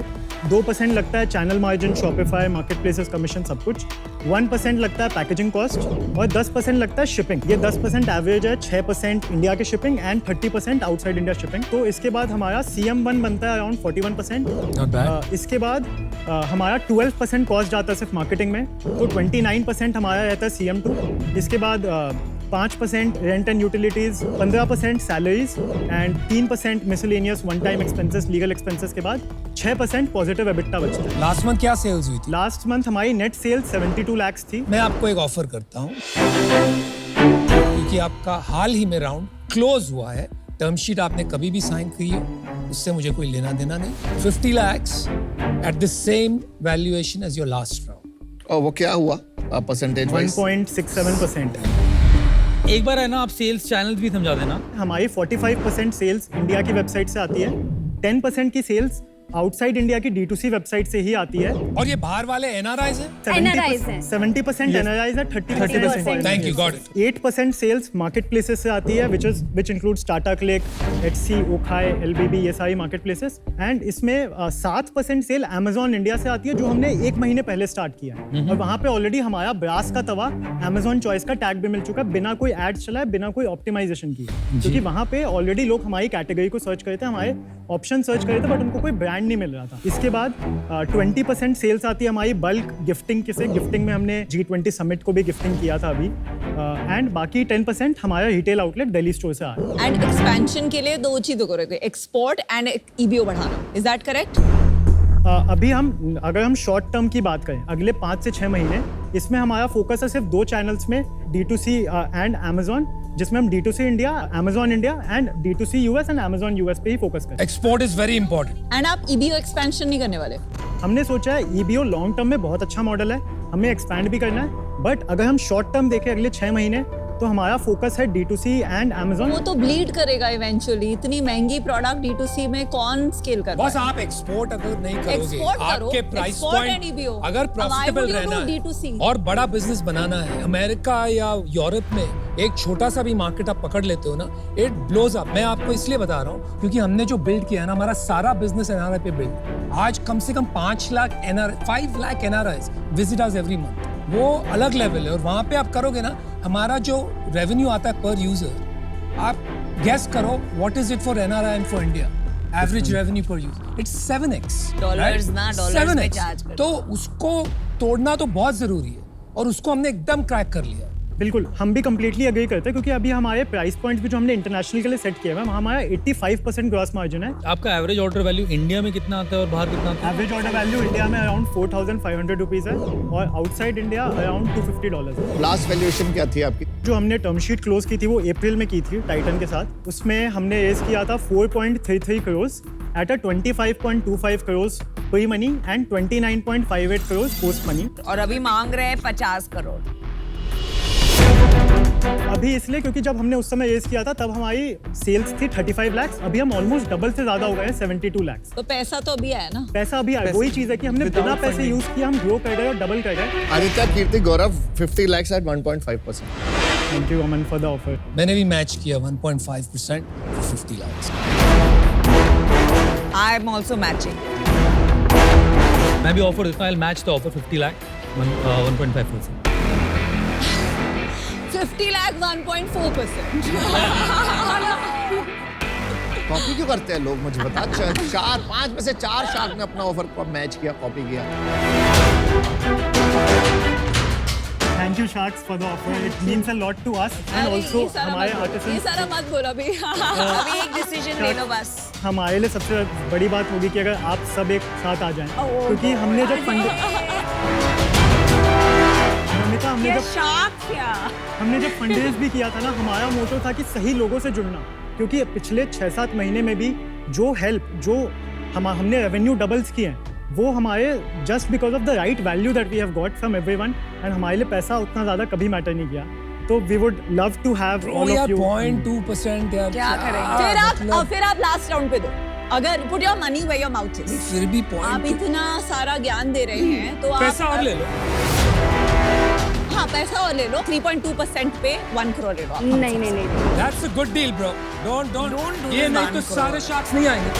2% लगता है channel margin, Shopify, market places, commission, सब कुछ। 1% लगता है पैकेजिंग कॉस्ट और 10% लगता है शिपिंग। ये 10% एवरेज है, 6% इंडिया के shipping and 30% outside India shipping. तो इसके बाद हमारा CM1 बनता है अराउंड 41%। Not bad. इसके बाद हमारा 12% कॉस्ट जाता है सिर्फ मार्केटिंग में, तो 29% हमारा रहता है CM2। इसके बाद 5% rent and utilities, 15% salaries and 3% miscellaneous one time expenses, legal expenses के बाद 6% पॉजिटिव एबिटा बचता है। लास्ट मंथ क्या सेल्स हुई थी? लास्ट मंथ हमारी नेट सेल्स 72 लाख थी। मैं आपको एक ऑफर करता हूँ, क्योंकि आपका हाल ही में राउंड क्लोज हुआ है, टर्म शीट आपने कभी भी साइन की है, उससे मुझे कोई लेना देना नहीं। 50 lakhs at the same valuation as your last round. और वो क्या हुआ परसेंटेज वाइज? 1.67% है। एक बार है ना, आप सेल्स चैनल्स भी समझा देना। हमारी 45% सेल्स इंडिया की वेबसाइट से आती है, 10% की सेल्स आउटसाइड इंडिया की D2C वेबसाइट से ही आती है। और ये बाहर वाले NRIs हैं? NRIs हैं। 70% NRIs है, 30% Thank you, got it. 8% sales market places से आती है, which include Tata CLiQ, Etsy, Okhai, LBB, ये सारी मार्केट प्लेसेस। एंड इसमें 7% सेल Amazon इंडिया से आती है, जो हमने 1 महीने पहले स्टार्ट किया है। और वहाँ पे ऑलरेडी हमारा ब्रास का तवा Amazon चॉइस का टैग भी मिल चुका है, बिना कोई एड चलाए, बिना कोई ऑप्टिमाइजेशन किए, क्योंकि वहाँ पे ऑलरेडी लोग हमारी कैटेगरी को सर्च करते हैं, हमारे ऑप्शन सर्च कर रहे थे, बट उनको कोई ब्रांड नहीं मिल रहा था। इसके बाद 20% सेल्स आती है हमारी बल्क गिफ्टिंग के से। गिफ्टिंग में हमने G20 समिट को भी गिफ्टिंग किया था अभी। एंड बाकी 10% हमारा रिटेल आउटलेट दिल्ली स्टोर से आ रहा है। एंड एक्सपेंशन के लिए 2 चीजों करोगे, एक्सपोर्ट एंड EBO बढ़ाना। Is that correct? अभी अगर हम शॉर्ट टर्म की बात करें, अगले 5 से 6 महीने, इसमें हमारा फोकस है सिर्फ 2 चैनल्स में, D2C एंड Amazon, जिसमें हम D2C India, Amazon India and D2C US and Amazon US पे ही फोकस करें। Export is very important. And आप EBO एक्सपेंशन नहीं करने वाले? हमने सोचा है EBO लॉन्ग टर्म में बहुत अच्छा मॉडल है, हमें एक्सपैंड भी करना है, बट अगर हम शॉर्ट टर्म देखें अगले 6 महीने तो हमारा फोकस है D2C एंड Amazon। वो तो ब्लीड करेगा इवेंचुअली, इतनी महंगी प्रोडक्ट D2C में कौन स्केल कर बस आप एक्सपोर्ट अगर नहीं करोगे, Export करो, आपके price export and point EBO। अगर Why would profitable you do रहना D2C? है और बड़ा बिजनेस बनाना है, अमेरिका या यूरोप में एक छोटा सा भी मार्केट आप पकड़ लेते हो ना, इट ब्लोज अप। मैं आपको इसलिए बता रहा हूँ क्योंकि हमने जो बिल्ड किया है ना, हमारा सारा बिजनेस NRI पे बिल्ड। आज कम से कम 5 lakh NRIs visit us every month. वो अलग लेवल है और वहां पे आप करोगे ना, हमारा जो रेवेन्यू आता है पर यूजर, आप गेस करो what is it for NRI and for India. Average revenue पर यूजर इट्स 7x डॉलर्स ना, डॉलर्स में 7x। चार्ज कर। तो उसको तोड़ना तो बहुत जरूरी है और उसको हमने एकदम क्रैक कर लिया। बिल्कुल, हम भी कंप्लीटली एग्री करते हैं क्योंकि अभी हमारे प्राइस पॉइंट्स भी जो हमने इंटरनेशनल के लिए सेट किए हैं, हमारा 85% ग्रॉस मार्जिन है। आपका एवरेज ऑर्डर वैल्यू इंडिया में कितना आता है और बाहर कितना आता है? एवरेज ऑर्डर वैल्यू इंडिया में अराउंड 4,500 रुपीज़ है और आउटसाइड इंडिया अराउंड $250 है। लास्ट वैल्यूएशन क्या थी आपकी? जो हमने टर्म शीट क्लोज की थी वो अप्रैल में की थी टाइटन के साथ। उसमें हमने रेज किया था 4.33 crore at a 25.25 crore pre money and 29.58 crore post money. और अभी मांग रहे हैं 50 करोड़। अभी इसलिए क्योंकि जब हमने उस समय रेज किया था तब हमारी सेल्स थी 35 लाख, अभी हम ऑलमोस्ट डबल से ज्यादा हो गए हैं 72 लाख। तो पैसा तो अभी आया ना? पैसा अभी आया, वही चीज है कि हमने बिना पैसे यूज किया हम ग्रो कर रहे हैं और डबल कर रहे हैं। आदित्य, कीर्ति, गौरव 50 lakhs at 1.5%. Thank you Aman for the offer. मैंने भी मैच किया 1.5% 50 lakhs। I am also matching. मैं भी ऑफर देता हूँ, I'll match the offer 50 lakh 1.5%। 50 lakh 1.4%। Copy क्यों करते हैं लोग, मुझे बता। 4-5 में से 4 शार्क ने अपना ऑफर को मैच किया, कॉपी किया। Thank you sharks for the offer, it means a lot to us and also हमारे ये आर्टिसंस। सारा मत बोलो अभी। अभी एक डिसीजन ले लो बस। हमारे लिए सबसे बड़ी बात होगी कि अगर आप सब एक साथ आ जाएं, क्योंकि हमने जब हमने जब फंडरेज भी किया था ना, हमारा मोटो था कि सही लोगों से जुड़ना, क्योंकि पिछले 6-7 महीने में भी जो हमने रेवेन्यू डबल्स किए हैं वो हमारे just because of the right value that we have got from everyone, एंड हमारे लिए पैसा उतना ज्यादा कभी मैटर नहीं किया। तो we would love to have all of you. 0.2% यार क्या करेंगे? फिर आप लास्ट राउंड पे दो। अगर put your money where your mouth is. फिर भी आप इतना सारा ज्ञान दे रहे हैं तो आप पैसा और ले लो। हाँ, पैसा और ले लो। 3.2% पे 1 करोड़ ले लो आप। नहीं नहीं नहीं That's a good deal, bro. Don't do ये this नहीं तो 1 सारे शार्क्स नहीं आएंगे।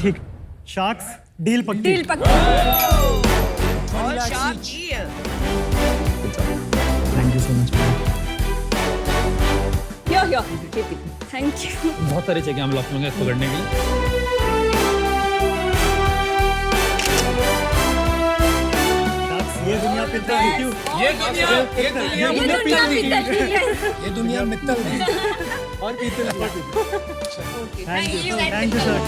ठीक, शार्क्स डील पक्की। डील पक्का। और shark deal. Thank you so much. Yo thank you. बहुत सारे चाहिए हम लोग इसको करने के लिए। ये दुनिया पिता है क्यों? ये दुनिया मित्तल नहीं। और पीतल। Thank you sir.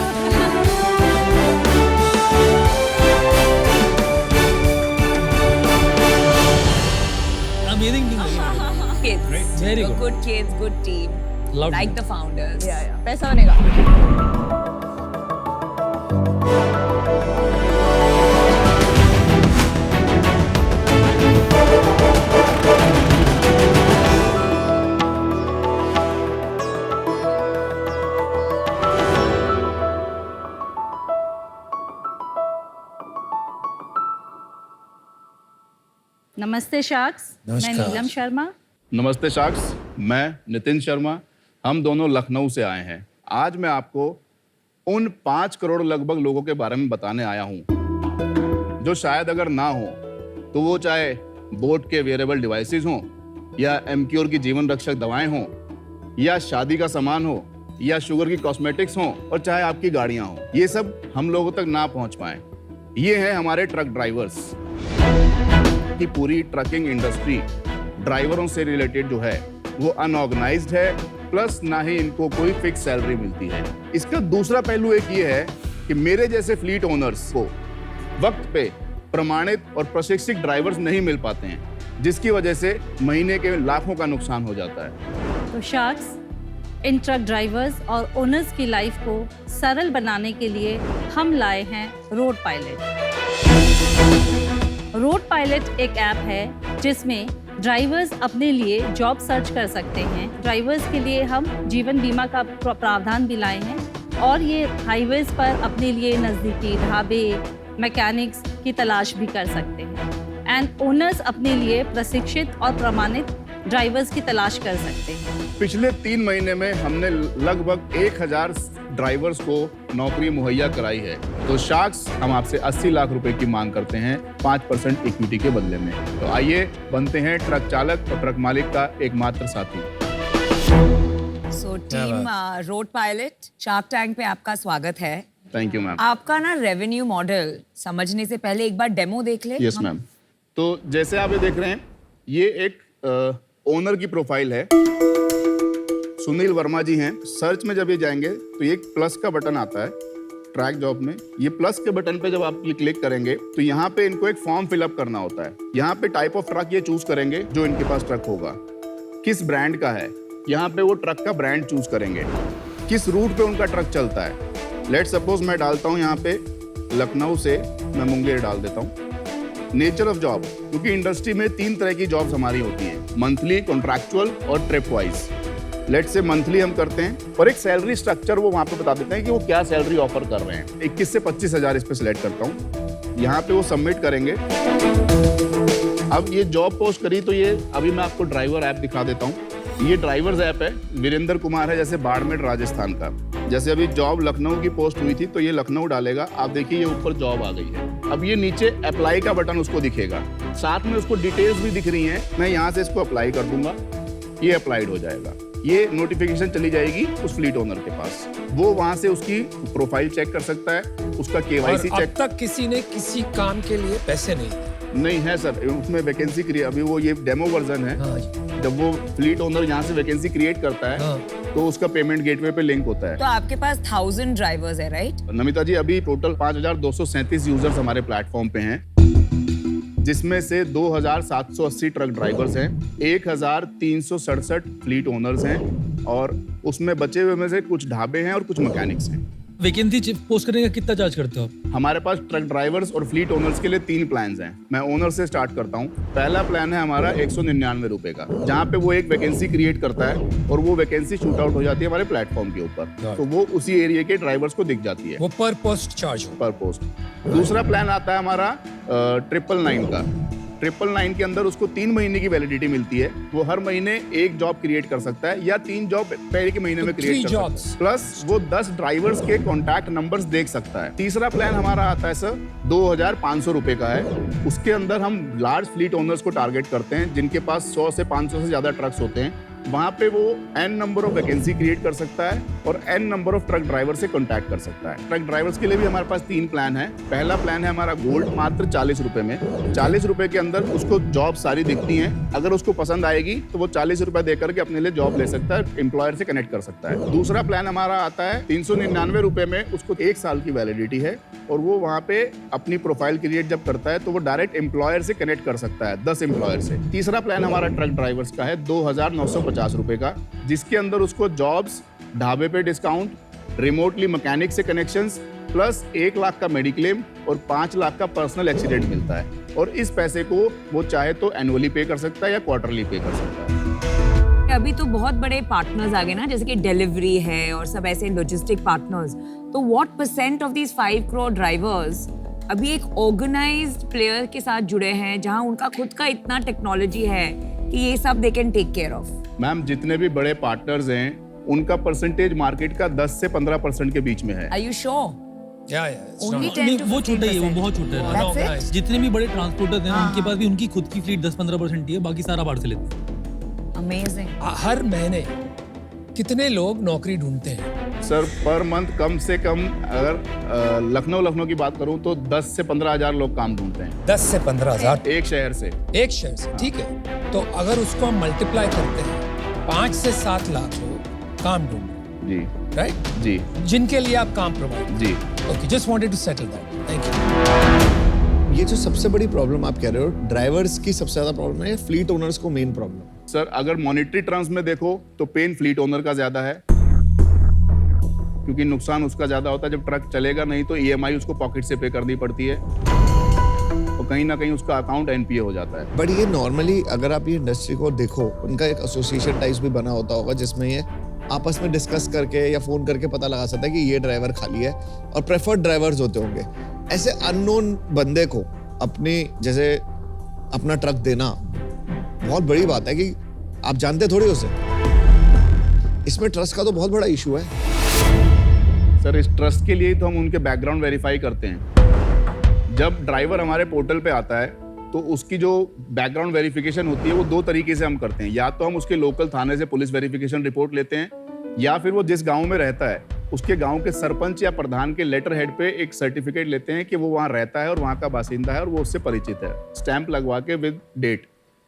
Amazing thing लगी। Kids. Very good. Good kids, good team. Loved Like it. the founders. पैसा बनेगा। नमस्ते शार्क्स, मैं नमस्कार। नीलम शर्मा। नमस्ते शार्क्स, मैं नितिन शर्मा। हम दोनों लखनऊ से आए हैं। आज मैं आपको उन 5 करोड़ लगभग लोगों के बारे में बताने आया हूं जो शायद अगर ना हो तो वो चाहे बोट के वेयरेबल डिवाइसेस हों या एमक्योर की जीवन रक्षक दवाएं हों या शादी का सामान हो या शुगर की कॉस्मेटिक्स हों और चाहे आपकी गाड़ियां हों, ये सब हम लोगों तक ना पहुंच पाए। ये हैं हमारे ट्रक ड्राइवर्स। की पूरी ट्रकिंग इंडस्ट्री ड्राइवरों से रिलेटेड जो है वो अनऑर्गेनाइज्ड है, प्लस ना ही इनको कोई फिक्स सैलरी मिलती है। इसका दूसरा पहलू एक ये है कि मेरे जैसे फ्लीट ओनर्स को वक्त पे प्रमाणित और प्रशिक्षित ड्राइवर्स नहीं मिल पाते हैं, जिसकी वजह से महीने के लाखों का नुकसान हो जाता है। तो शार्क्स इन ट्रक ड्राइवर्स और ओनर्स की लाइफ को सरल बनाने के लिए हम लाए हैं रोड पायलट। रोड पायलट एक ऐप है जिसमें ड्राइवर्स अपने लिए जॉब सर्च कर सकते हैं। ड्राइवर्स के लिए हम जीवन बीमा का प्रावधान भी लाए हैं और ये हाईवेज पर अपने लिए नज़दीकी ढाबे, मैकेनिक्स की तलाश भी कर सकते हैं। एंड ओनर्स अपने लिए प्रशिक्षित और प्रमाणित ड्राइवर्स की तलाश कर सकते हैं। पिछले 3 महीने में हमने लगभग 1000 ड्राइवर्स को नौकरी मुहैया कराई है। तो शार्क्स हम आपसे 80 लाख रुपए की मांग करते हैं 5% इक्विटी के बदले में। तो आइए बनते हैं ट्रक चालक और ट्रक मालिक का एकमात्र साथी। So team road pilot, shark tank पे आपका स्वागत है। Thank you ma'am. आपका ना रेवेन्यू मॉडल समझने से पहले एक बार डेमो देख ले। Yes ma'am. तो जैसे आप ये देख रहे हैं, ये एक ओनर की प्रोफाइल है। सुनील वर्मा जी हैं। सर्च में जब ये जाएंगे तो ये एक प्लस का बटन आता है ट्रैक जॉब में। ये प्लस के बटन पे जब आप ये क्लिक करेंगे तो यहाँ पे इनको एक फॉर्म फिलअप करना होता है। यहाँ पे टाइप ऑफ ट्रक ये चूज करेंगे जो इनके पास ट्रक होगा, किस ब्रांड का है, यहाँ पे वो ट्रक का ब्रांड चूज करेंगे, किस रूट पे उनका ट्रक चलता है। लेट सपोज मैं डालता हूँ यहाँ पे लखनऊ से मैं मुंगेर डाल देता हूँ। नेचर ऑफ जॉब, क्योंकि इंडस्ट्री में 3 तरह की जॉब्स हमारी होती हैं, मंथली, कॉन्ट्रैक्चुअल और ट्रिप वाइज। लेट से मंथली हम करते हैं और एक सैलरी स्ट्रक्चर वो वहाँ पे बता देते हैं कि वो क्या सैलरी ऑफर कर रहे हैं। 21 से 25 हज़ार इस पे सिलेक्ट करता हूँ। यहाँ पे वो सबमिट करेंगे। अब ये जॉब पोस्ट करी तो ये अभी मैं आपको ड्राइवर ऐप दिखा देता हूँ। ये ड्राइवर्स ऐप है, वीरेंद्र कुमार है जैसे बाड़मेर राजस्थान का। जैसे अभी जॉब लखनऊ की पोस्ट हुई थी तो ये लखनऊ डालेगा। आप देखिए ये ऊपर जॉब आ गई है। अब ये नीचे अप्लाई का बटन उसको दिखेगा, साथ में उसको डिटेल्स भी दिख रही हैं। मैं यहाँ से इसको अप्लाई कर दूंगा, ये अप्लाइड हो जाएगा। ये नोटिफिकेशन चली जाएगी उस फ्लीट ओनर के पास। वो वहां से उसकी प्रोफाइल चेक कर सकता है, उसका केवाईसी चेक। अब तक किसी ने किसी काम के लिए पैसे नहीं है सर, उसमें वैकेंसी क्रिएट, अभी वो ये डेमो वर्जन है। जब वो फ्लीट ओनर यहाँ से वैकेंसी क्रिएट करता है तो उसका पेमेंट गेटवे पे लिंक होता है। तो आपके पास 1000 ड्राइवर्स है, राइट? नमिता जी, अभी टोटल 5237 यूजर्स हमारे प्लेटफॉर्म पे हैं, जिसमें से 2780 ट्रक ड्राइवर्स हैं, 1367 फ्लीट ओनर्स हैं और उसमें बचे हुए में से कुछ ढाबे हैं और कुछ मैकेनिक्स हैं। वैकेंसी पोस्ट करने का कितना चार्ज करते हो आप? हमारे पास ट्रक ड्राइवर्स और फ्लीट ओनर्स के लिए 3 प्लान्स हैं। मैं ओनर से स्टार्ट करता हूँ। पहला प्लान है हमारा 199 रुपए का, जहाँ पे वो एक वैकेंसी क्रिएट करता है और वो वैकेंसी शूट आउट हो जाती है हमारे प्लेटफॉर्म के ऊपर, तो वो उसी एरिया के ड्राइवर्स को दिख जाती है। वो पर पोस्ट चार्ज हो। पर पोस्ट। दूसरा प्लान आता है हमारा 999 का। 999 के अंदर उसको 3 महीने की वैलिडिटी मिलती है। वो हर महीने एक जॉब क्रिएट कर सकता है या 3 जॉब पहले के महीने में क्रिएट कर सकता है। प्लस वो 10 ड्राइवर्स के कॉन्टैक्ट नंबर्स देख सकता है। तीसरा प्लान हमारा आता है सर 2500 रुपए का है। उसके अंदर हम लार्ज फ्लीट ओनर्स को टारगेट करते हैं, जिनके पास 100 से 500 से ज्यादा ट्रक्स होते हैं। वहां पे वो n number of vacancy create कर सकता है और n number of truck driver से कांटेक्ट कर सकता है। ट्रक ड्राइवर्स के लिए भी हमारे पास 3 प्लान है। पहला प्लान है हमारा गोल्ड, मात्र 40 रुपए में। 40 रुपए के अंदर उसको जॉब सारी दिखती हैं। अगर उसको पसंद आएगी तो वो 40 रुपए देकर के अपने लिए जॉब ले सकता है, एम्प्लॉयर से कनेक्ट कर सकता है। दूसरा प्लान हमारा आता है 399 रुपए में। उसको 1 साल की वैलिडिटी है और वो वहाँ पे अपनी प्रोफाइल क्रिएट जब करता है तो वो डायरेक्ट एम्प्लॉयर से कनेक्ट कर सकता है, 10 एम्प्लॉयर से। तीसरा प्लान हमारा ट्रक ड्राइवर्स का है 2950 रुपए का, जिसके अंदर उसको जॉब्स, ढाबे पे डिस्काउंट, रिमोटली मैकेनिक से कनेक्शंस, प्लस 1 लाख का मेडिक्लेम और 5 लाख का पर्सनल एक्सीडेंट मिलता है। और इस पैसे को वो चाहे तो एनुअली पे कर सकता है या क्वार्टरली पे कर सकता है। अभी तो बहुत बड़े पार्टनर्स आ गए ना, जैसे कि डिलीवरी है और सब ऐसे लॉजिस्टिक पार्टनर्स। तो what % of these 5 crore drivers अभी एक ऑर्गेनाइज्ड प्लेयर के साथ जुड़े हैं, जहां उनका खुद का इतना टेक्नोलॉजी है कि ये सब they can take care of? Ma'am, जितने भी बड़े पार्टनर्स हैं उनका परसेंटेज मार्केट का 10 से 15% के बीच में है। Are you sure? Only 10 to वो छोटा ही है, वो बहुत छोटा है। That's it? जितने भी बड़े ट्रांसपोर्टर्स हैं उनके पास भी उनकी खुद की फ्लीट 10-15% ही है, बाकी सारा बाहर से लेते हैं। Amazing. हर महीने कितने लोग नौकरी ढूंढते हैं? सर, पर मंथ कम से कम अगर लखनऊ की बात करूं तो 10 से 15 हजार लोग काम ढूंढते हैं। 10 से 15 हजार एक शहर से। एक शहर से, ठीक है। तो अगर उसको हम मल्टीप्लाई करते हैं, 5 से 7 लाख लोग काम ढूंढ, जी राइट जी, जिनके लिए आप काम provide, ji. Okay, just wanted to settle that. Thank you. ये जो सबसे बड़ी प्रॉब्लम आप कह रहे हो, ड्राइवर्स की सबसे ज्यादा प्रॉब्लम है या फ्लीट ओनर्स को मेन प्रॉब्लम? सर अगर मॉनेटरी टर्म्स में देखो तो पेन फ्लीट ओनर का ज्यादा है, क्योंकि नुकसान उसका ज्यादा होता है। जब ट्रक चलेगा नहीं तो ईएमआई उसको पॉकेट से पे करनी पड़ती है और कहीं ना कहीं उसका अकाउंट एनपीए हो जाता है। बट ये नॉर्मली अगर आप ये इंडस्ट्री को देखो, उनका एक एसोसिएशन टाइप्स भी बना होता होगा जिसमें ये आपस में डिस्कस करके या फोन करके पता लगा सकता है कि ये ड्राइवर खाली है, और प्रेफर्ड ड्राइवर्स होते होंगे। ऐसे अननोन बंदे को अपनी जैसे अपना ट्रक देना बहुत बड़ी बात है कि आप जानते थोड़ी उसे। इसमें ट्रस्ट का तो बहुत बड़ा इशू है। सर इस ट्रस्ट के लिए तो हम उनके बैकग्राउंड वेरीफाई करते हैं। जब ड्राइवर हमारे पोर्टल पे आता है तो उसकी जो बैकग्राउंड वेरिफिकेशन होती है वो दो तरीके से हम करते हैं। या तो हम उसके लोकल थाने से पुलिस वेरिफिकेशन रिपोर्ट लेते हैं, या फिर वो जिस गांव में रहता है उसके गांव के सरपंच या प्रधान के लेटर हेड पे एक सर्टिफिकेट लेते हैं कि वो वहाँ रहता है और वहाँ का बासिंदा है और वो उससे परिचित है, स्टैंप लगवा के विद डेट,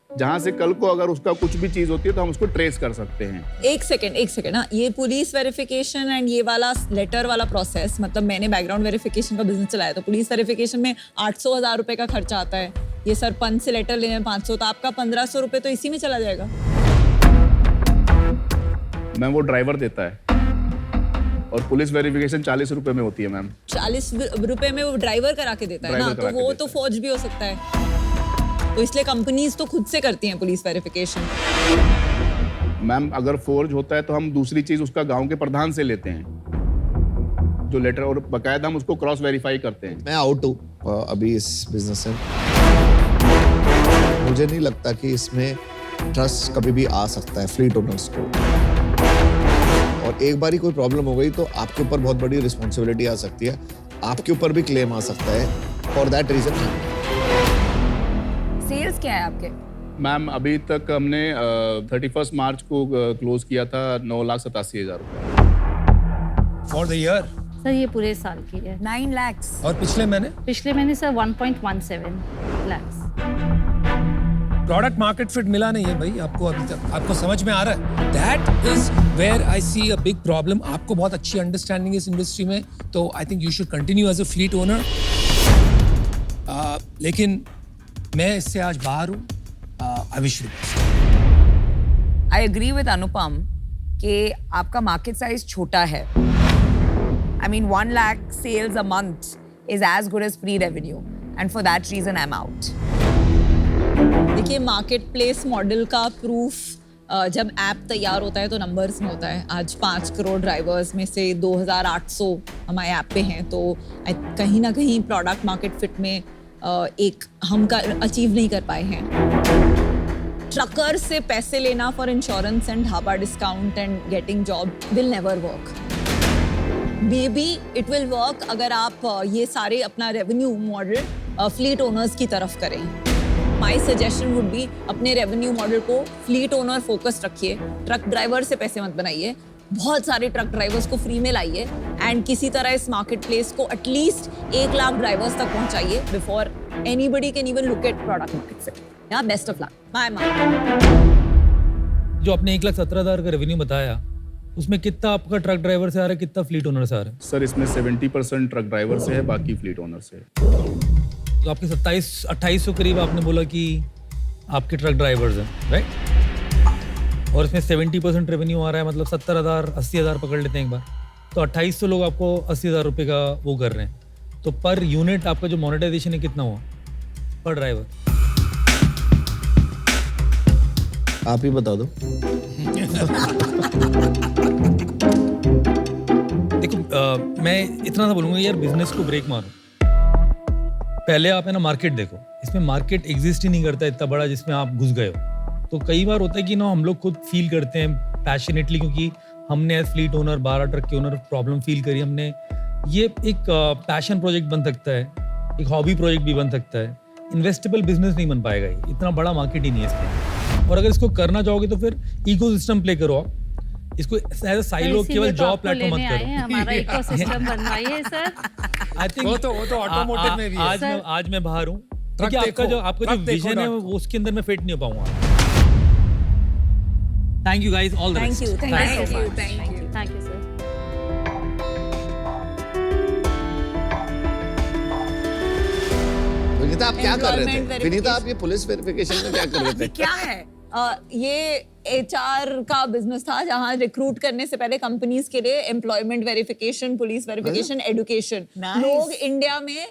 जहाँ से कल को अगर उसका कुछ भी चीज होती है तो हम उसको ट्रेस कर सकते हैं। एक सेकंड ना, ये पुलिस वेरिफिकेशन एंड ये वाला लेटर वाला प्रोसेस, मतलब मैंने बैकग्राउंड वेरिफिकेशन का बिजनेस चलाया तो पुलिस वेरिफिकेशन में 800,000 रुपए का खर्चा आता है। ये सरपंच से लेटर लेने में 500, तो आपका 1500 रुपए तो इसी में चला जाएगा। मैम वो ड्राइवर देता है और पुलिस वेरिफिकेशन 40 रुपए में होती है मैम। 40 रुपए में वो ड्राइवर करा के देता है ना, तो वो तो फौज भी हो सकता है। तो इसलिए कंपनीज तो खुद से करती हैं पुलिस वेरिफिकेशन। मैम अगर फोर्ज होता है तो हम दूसरी चीज उसका गांव के प्रधान से लेते हैं जो लेटर, और बकायदा हम उसको क्रॉस वेरीफाई करते हैं। मैं आउट हूँ अभी इस बिजनेस से। मुझे नहीं लगता कि इसमें ट्रस्ट कभी भी आ सकता है फ्लीट ओनर्स को, और एक बार ही कोई प्रॉब्लम हो गई तो आपके ऊपर बहुत बड़ी रिस्पॉन्सिबिलिटी आ सकती है, आपके ऊपर भी क्लेम आ सकता है। फॉर दैट रीजन सेल्स क्या है आपके? मैम अभी तक हमने 31 मार्च को क्लोज किया था 9,87,000 रुपए For the year. सर ये पूरे साल की है। 9 lakhs। और पिछले महीने sir 1.17 lakhs। Product market fit मिला नहीं है भाई आपको अभी तक, आपको समझ में आ रहा है? That is where I see a big problem. आपको बहुत अच्छी अंडरस्टैंडिंग इस इंडस्ट्री में, तो I think you should continue as a fleet owner. लेकिन मैं इससे आज बाहर हूँ। I wish you I agree with Anupam कि आपका मार्केट साइज छोटा है। I mean 1 lakh sales a month is as good as free revenue, and for that reason I'm out. देखिए मार्केट प्लेस मॉडल का प्रूफ जब ऐप तैयार होता है तो नंबर्स में होता है। आज 5 करोड़ ड्राइवर्स में से 2,800 हमारे ऐप पे हैं, तो कहीं ना कहीं प्रोडक्ट मार्केट फिट में एक हम अचीव नहीं कर पाए हैं। ट्रकर से पैसे लेना for insurance and dhaba discount and getting job will never work. May be it will work अगर आप ये सारे अपना रेवेन्यू मॉडल फ्लीट ओनर्स की तरफ करें। माई सजेशन वुड बी अपने रेवेन्यू मॉडल को फ्लीट ओनर फोकस रखिए, ट्रक ड्राइवर से पैसे मत बनाइए, बहुत सारे ट्रक ड्राइवर्स को फ्री में लाइए एंड किसी तरह इस मार्केट प्लेस को एटलीस्ट 1 लाख ड्राइवर्स तक पहुंचाइए before anybody can even look at product market fit. या बेस्ट ऑफ लक। बाय जो आपने 1,17,000 का रेवेन्यू बताया, उसमें कितना आपका ट्रक ड्राइवर से आ रहा है, कितना फ्लीट ओनर से आ रहा है? सर इसमें 70% ट्रक ड्राइवर से है, बाकी फ्लीट ओनर से है। तो आपके 27-2800 करीब आपने बोला कि आपके ट्रक ड्राइवर्स हैं, राइट? और इसमें 70% रेवेन्यू आ रहा है, मतलब 70,000 80,000 पकड़ लेते हैं एक बार, तो 2800 लोग आपको 80,000 रुपये का वो कर रहे हैं, तो पर यूनिट आपका जो मोनेटाइजेशन है कितना हुआ पर ड्राइवर? आप ही बता दो। देखो मैं इतना सा बोलूँगा यार, बिजनेस को ब्रेक मारो। पहले आप है ना मार्केट देखो, इसमें मार्केट एग्जिस्ट ही नहीं करता इतना बड़ा जिसमें आप घुस गए हो। तो कई बार होता है कि ना हम लोग खुद फील करते हैं पैशनेटली, क्योंकि हमने एज फ्लीट ओनर 12 ट्रक के ओनर प्रॉब्लम फील करी हमने। ये एक पैशन प्रोजेक्ट बन सकता है, एक हॉबी प्रोजेक्ट भी बन सकता है, इन्वेस्टेबल बिजनेस नहीं बन पाएगा। ये इतना बड़ा मार्केट ही नहीं है इसमें, और अगर इसको करना चाहोगे तो फिर इकोसिस्टम प्ले करो आप, इसको एज अ साइलो केवल जॉब प्लेटफॉर्म मत करो। हमारा इकोसिस्टम बनवाइए सर। आई थिंक वो तो ऑटोमोटिव में भी है। आज मैं बाहर हूँ, क्योंकि आपका जो विजन है वो उसके अंदर मैं फिट नहीं हो पाऊंगा। Thank you guys, all the best. Thank you thank you sir. Vinita आप क्या कर रहे थे? Employment विनीता आप ये पुलिस वेरिफिकेशन में क्या कर रहे थे? क्या है? ये HR का बिजनेस था जहां रिक्रूट करने से पहले कंपनीज के लिए employment verification, police verification, education. लोग इंडिया में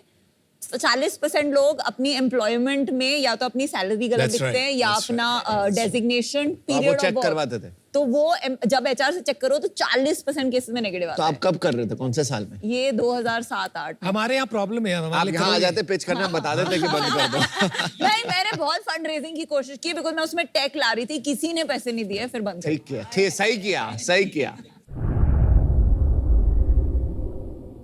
40% लोग अपनी एम्प्लॉयमेंट में या तो अपनी सैलरी गलत That's लिखते right, हैं या that's अपना डेजिग्नेशन आप वो पीरियड चेक करवाते थे? तो वो जब HR से चेक करो तो 40% केसेस में नेगेटिव तो आता है। आप कब कर रहे थे? कौन से साल में? ये 2007-8 हमारे यहाँ प्रॉब्लम है, आप हमारे यहाँ आ जाते पिच करने में बता देते कि बंद कर दो। नहीं, मैंने बहुत फंड रेजिंग की कोशिश की बिकॉज मैं उसमें टेक ला रही थी, किसी ने पैसे नहीं दिए, फिर बंद कर ठीक किया, ठीक, सही किया, सही किया।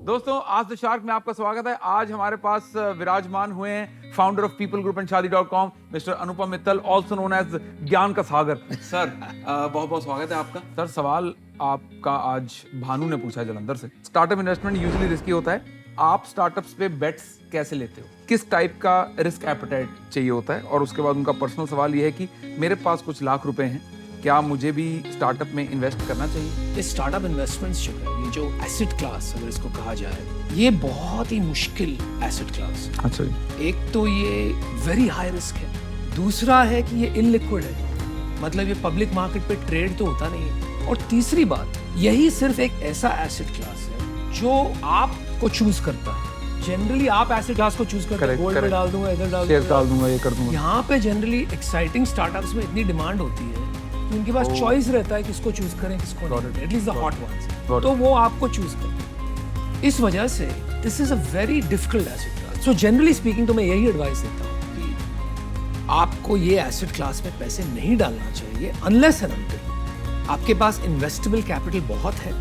दोस्तों, आज द शार्क में आपका स्वागत है। आज हमारे पास विराजमान हुए हैं founder of People Group and शादी.com mister Anupam Mittal, also known as ज्ञान का सागर। सर, बहुत बहुत स्वागत है आपका। सर, सवाल आपका आज भानु ने पूछा है जलंधर से। स्टार्टअप इन्वेस्टमेंट यूजुअली रिस्की होता है, आप स्टार्टअप्स पे बेट्स कैसे लेते हो? किस टाइप का रिस्क एपेटाइट चाहिए होता है? और उसके बाद उनका पर्सनल सवाल ये है कि मेरे पास कुछ लाख रुपए हैं, क्या मुझे भी स्टार्टअप में इन्वेस्ट करना चाहिए? ये स्टार्टअप इन्वेस्टमेंट्स जो है, ये जो एसेट क्लास अगर इसको कहा जाए, ये बहुत ही मुश्किल एसेट क्लास है। अच्छा, एक तो ये वेरी हाई रिस्क है, दूसरा है कि ये इनलिक्विड है, मतलब ये पब्लिक मार्केट पे ट्रेड तो होता नहीं है, और तीसरी बात, यही सिर्फ एक ऐसा एसेट क्लास है जो आपको चूज करता है। जनरली आप एसेट क्लास को चूज करते हैं, गोल्ड में डाल दूंगा, इधर डाल दूंगा, ये कर दूंगा। यहाँ पे जनरली एक्साइटिंग स्टार्टअप्स में इतनी डिमांड होती है कि उनके पास चॉइस रहता है किसको चूज करें, किसको नहीं, एटलीस्ट द हॉट वंस, तो वो आपको चूज करते हैं। इस वजह से this is a very difficult asset class. So generally speaking तो मैं यही एडवाइस देता हूँ कि आपको ये एसेट क्लास में पैसे नहीं डालना चाहिए अनलेस एंड अनटिल आपके पास इन्वेस्टेबल कैपिटल बहुत है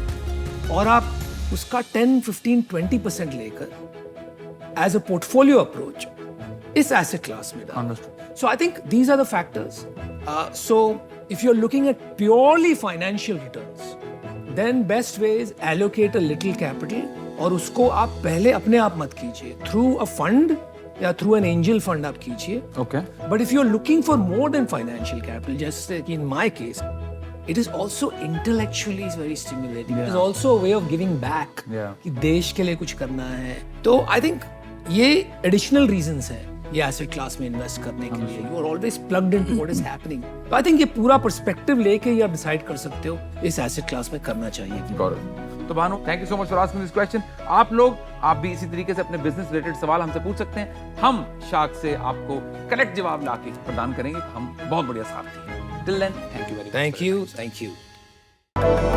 और आप उसका 10, 15, 20% लेकर एज अ पोर्टफोलियो अप्रोच इस एसेट क्लास में डालना। So I think these are the factors. So if you're looking at purely financial returns, then best way is allocate a little capital और उसको आप पहले अपने आप मत कीजिए, through a fund या through an angel fund आप कीजिए। Okay. But if you're looking for more than financial capital, just like in my case, it is also intellectually very stimulating. It is also a way of giving back. कि देश के लिए कुछ करना है। तो I think ये additional reasons हैं ये एसेट क्लास में इन्वेस्ट करने के लिए। You are always plugged into what is happening. तो आई थिंक ये पूरा पर्सपेक्टिव लेके ये आप डिसाइड कर सकते हो इस एसेट क्लास में करना चाहिए। तो Bhanu, thank you so much for asking this question. आप लोग भी इसी तरीके से अपने बिजनेस रिलेटेड सवाल हमसे पूछ सकते हैं, हम शार्क से आपको करेक्ट जवाब लाके प्रदान करेंगे। हम बहुत बढ़िया साथी हैं। Till then, thank you very much. Thank you.